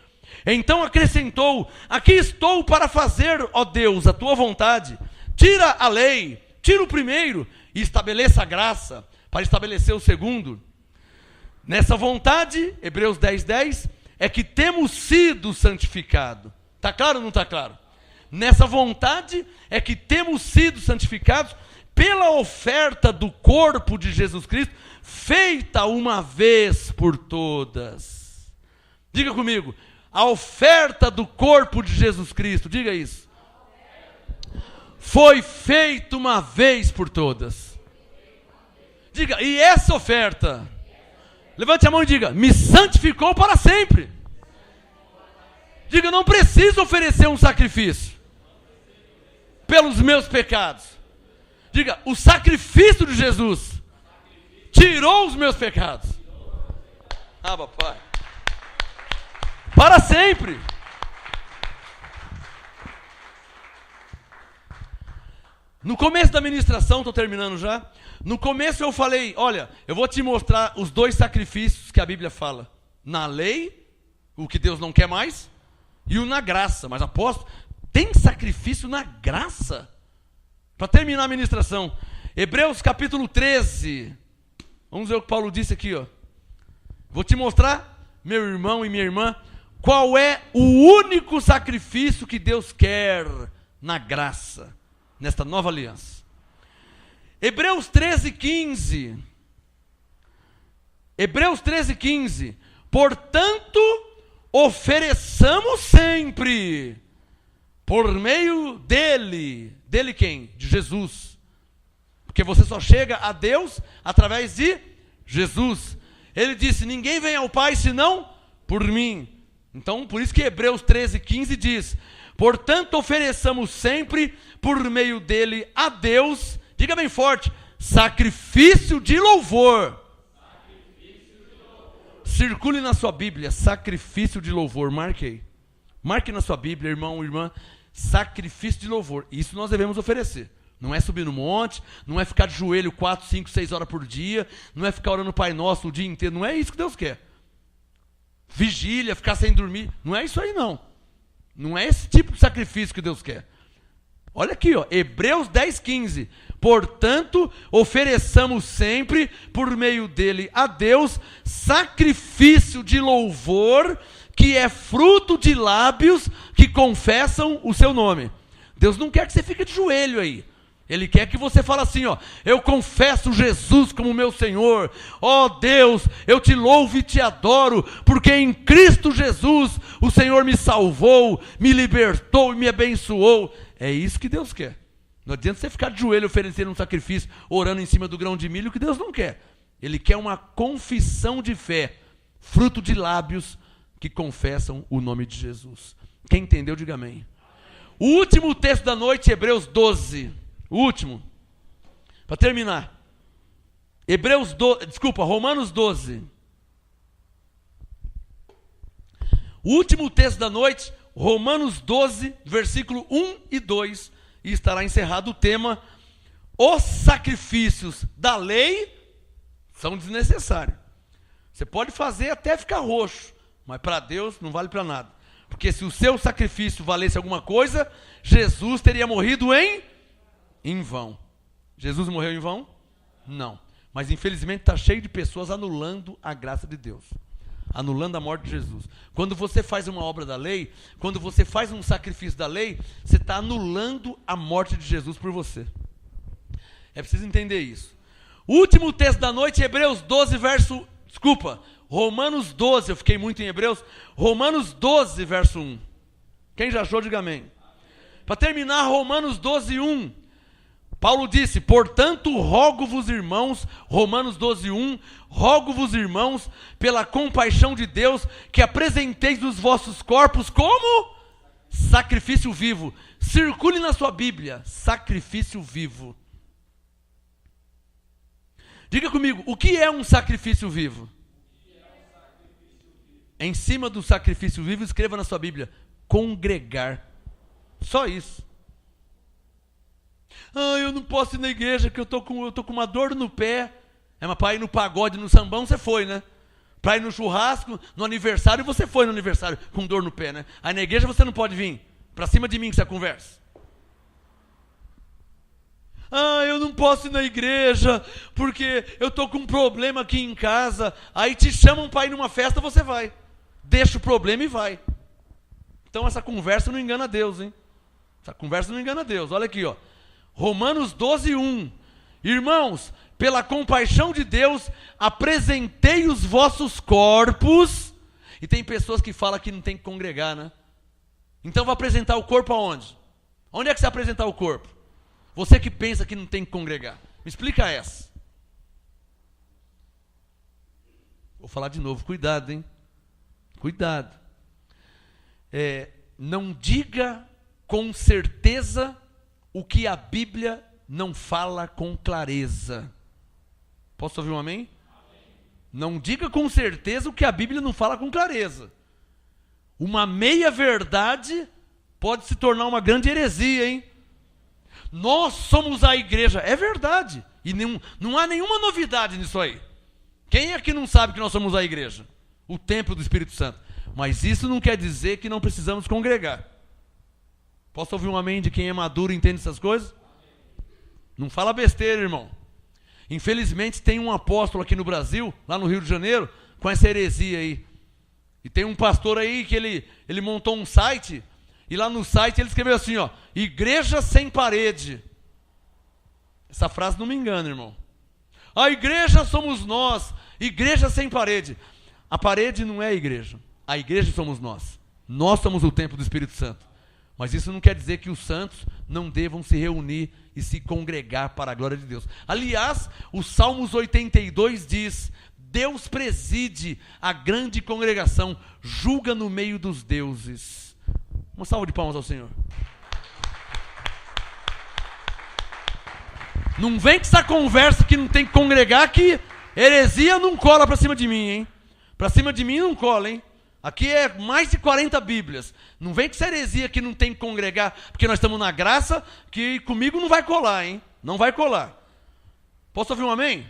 Então acrescentou: aqui estou para fazer, ó Deus, a tua vontade. Tira a lei, tira o primeiro e estabeleça a graça para estabelecer o segundo. Nessa vontade, Hebreus 10, 10, é que temos sido santificados. Está claro ou não está claro? Nessa vontade é que temos sido santificados pela oferta do corpo de Jesus Cristo, feita uma vez por todas. Diga comigo: a oferta do corpo de Jesus Cristo, diga isso, foi feita uma vez por todas. Diga: e essa oferta, levante a mão e diga: me santificou para sempre. Diga: não preciso oferecer um sacrifício pelos meus pecados. Diga: o sacrifício de Jesus tirou os meus pecados. Ah, papai. Para sempre. No começo da ministração, estou terminando já. No começo eu falei: olha, eu vou te mostrar os dois sacrifícios que a Bíblia fala. Na lei, o que Deus não quer mais, e o na graça. Mas apóstolo, tem sacrifício na graça? Para terminar a ministração, Hebreus capítulo 13. Vamos ver o que Paulo disse aqui, ó. Vou te mostrar, meu irmão e minha irmã, qual é o único sacrifício que Deus quer na graça, nesta nova aliança. Hebreus 13, 15. Hebreus 13, 15. Portanto, ofereçamos sempre, por meio dele. Dele quem? De Jesus. Porque você só chega a Deus através de Jesus. Ele disse: ninguém vem ao Pai senão por mim. Então, por isso que Hebreus 13, 15 diz: portanto, ofereçamos sempre, por meio dele, a Deus, diga bem forte, sacrifício de louvor. Circule na sua Bíblia, sacrifício de louvor, marque aí. Marque na sua Bíblia, irmão, irmã, sacrifício de louvor. Isso nós devemos oferecer. Não é subir no monte, não é ficar de joelho 4, 5, 6 horas por dia, não é ficar orando o Pai Nosso o dia inteiro, não é isso que Deus quer. Vigília, ficar sem dormir, não é isso aí não. Não é esse tipo de sacrifício que Deus quer. Olha aqui, ó, Hebreus 10, 15. Portanto, ofereçamos sempre, por meio dele, a Deus, sacrifício de louvor, que é fruto de lábios que confessam o seu nome. Deus não quer que você fique de joelho aí. Ele quer que você fale assim, ó: eu confesso Jesus como meu Senhor. Ó Deus, eu te louvo e te adoro, porque em Cristo Jesus o Senhor me salvou, me libertou e me abençoou. É isso que Deus quer. Não adianta você ficar de joelho oferecendo um sacrifício, orando em cima do grão de milho, que Deus não quer. Ele quer uma confissão de fé, fruto de lábios que confessam o nome de Jesus. Quem entendeu, diga amém. O último texto da noite, Hebreus 12. O último, para terminar. Romanos 12. O último texto da noite, Romanos 12, versículo 1 e 2. E estará encerrado o tema: os sacrifícios da lei são desnecessários. Você pode fazer até ficar roxo, Mas para Deus não vale para nada. Porque se o seu sacrifício valesse alguma coisa, Jesus teria morrido em vão. Jesus morreu em vão? Não. Mas infelizmente está cheio de pessoas anulando a graça de Deus. Anulando a morte de Jesus. Quando você faz uma obra da lei, quando você faz um sacrifício da lei, você está anulando a morte de Jesus por você. É preciso entender isso. O último texto da noite, Romanos 12, eu fiquei muito em Hebreus. Romanos 12, verso 1. Quem já achou, diga amém. Para terminar, Romanos 12, 1. Paulo disse, portanto, rogo-vos, irmãos, Romanos 12, 1, rogo-vos, irmãos, pela compaixão de Deus, que apresenteis os vossos corpos como sacrifício vivo. Circule na sua Bíblia, sacrifício vivo. Diga comigo, o que é um sacrifício vivo? Em cima do sacrifício vivo, escreva na sua Bíblia, congregar. Só isso. Eu não posso ir na igreja, que eu tô com uma dor no pé. Mas para ir no pagode, no sambão, você foi, né? Para ir no churrasco, no aniversário, você foi no aniversário com dor no pé, né? Aí na igreja você não pode vir. Para cima de mim que você conversa. Eu não posso ir na igreja, porque eu tô com um problema aqui em casa. Aí te chamam para ir numa festa, você vai. Deixa o problema e vai. Então essa conversa não engana Deus, hein? Essa conversa não engana Deus. Olha aqui, ó. Romanos 12, 1. Irmãos, pela compaixão de Deus, apresentei os vossos corpos. E tem pessoas que falam que não tem que congregar, né? Então vai apresentar o corpo aonde? Onde é que você vai apresentar o corpo? Você que pensa que não tem que congregar. Me explica essa. Vou falar de novo, cuidado, hein? Cuidado. Não diga com certeza o que a Bíblia não fala com clareza. Posso ouvir um amém? Não diga com certeza o que a Bíblia não fala com clareza. Uma meia-verdade pode se tornar uma grande heresia, hein? Nós somos a igreja. É verdade. E não há nenhuma novidade nisso aí. Quem é que não sabe que nós somos a igreja? O templo do Espírito Santo. Mas isso não quer dizer que não precisamos congregar. Posso ouvir um amém de quem é maduro e entende essas coisas? Não fala besteira, irmão. Infelizmente tem um apóstolo aqui no Brasil, lá no Rio de Janeiro, com essa heresia aí. E tem um pastor aí que ele montou um site, e lá no site ele escreveu assim, ó, igreja sem parede. Essa frase não me engana, irmão. A igreja somos nós, igreja sem parede. A parede não é a igreja somos nós. Nós somos o templo do Espírito Santo. Mas isso não quer dizer que os santos não devam se reunir e se congregar para a glória de Deus. Aliás, o Salmos 82 diz, Deus preside a grande congregação, julga no meio dos deuses. Uma salva de palmas ao Senhor. Não vem com essa conversa que não tem que congregar, que heresia não cola para cima de mim, hein? Para cima de mim não cola, hein? Aqui é mais de 40 Bíblias. Não vem com essa heresia que não tem que congregar, porque nós estamos na graça, que comigo não vai colar, hein? Não vai colar. Posso ouvir um amém?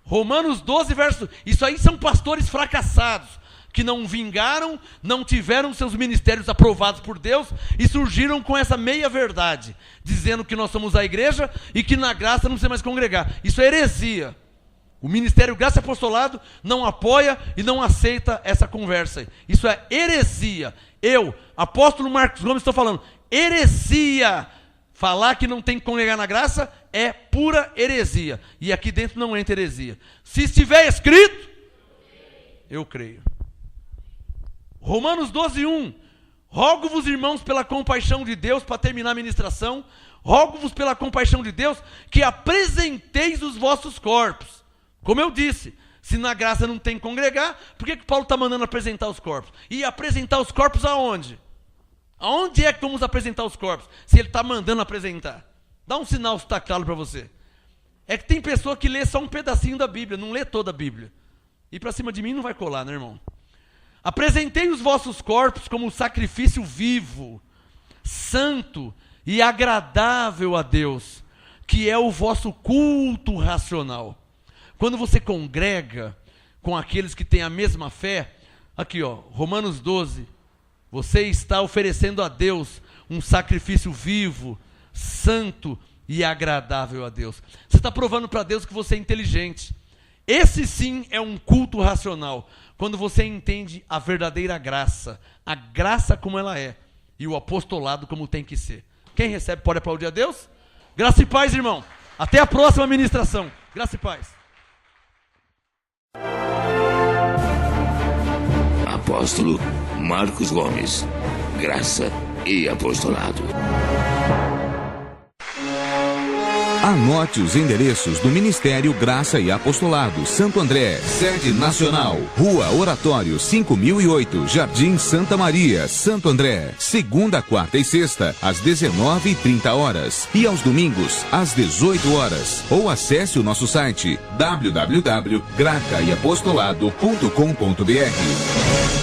Romanos 12, verso... Isso aí são pastores fracassados, que não vingaram, não tiveram seus ministérios aprovados por Deus e surgiram com essa meia-verdade, dizendo que nós somos a igreja e que na graça não precisa mais congregar. Isso é heresia. O Ministério Graça e Apostolado não apoia e não aceita essa conversa. Isso é heresia. Eu, apóstolo Marcos Gomes, estou falando, heresia. Falar que não tem que congregar na graça é pura heresia. E aqui dentro não entra heresia. Se estiver escrito, eu creio. Romanos 12, 1. Rogo-vos, irmãos, pela compaixão de Deus, para terminar a ministração, rogo-vos pela compaixão de Deus, que apresenteis os vossos corpos. Como eu disse, se na graça não tem que congregar, por que Paulo está mandando apresentar os corpos? E apresentar os corpos aonde? Aonde é que vamos apresentar os corpos? Se ele está mandando apresentar. Dá um sinal se está claro para você. É que tem pessoa que lê só um pedacinho da Bíblia, não lê toda a Bíblia. E para cima de mim não vai colar, né, irmão? Apresentei os vossos corpos como sacrifício vivo, santo e agradável a Deus, que é o vosso culto racional. Quando você congrega com aqueles que têm a mesma fé, Aqui, ó, Romanos 12. Você está oferecendo a Deus um sacrifício vivo, santo e agradável a Deus. Você está provando para Deus que você é inteligente. Esse sim é um culto racional. Quando você entende a verdadeira graça, a graça como ela é, e o apostolado como tem que ser. Quem recebe pode aplaudir a Deus? Graça e paz, irmão. Até a próxima ministração. Graça e paz. Apóstolo Marcos Gomes. Graça e apostolado. Anote os endereços do Ministério Graça e Apostolado Santo André, sede nacional, Rua Oratório 5008, Jardim Santa Maria, Santo André, segunda, quarta e sexta, às 19h30 e aos domingos, às 18 horas. Ou acesse o nosso site www.gracaeapostolado.com.br.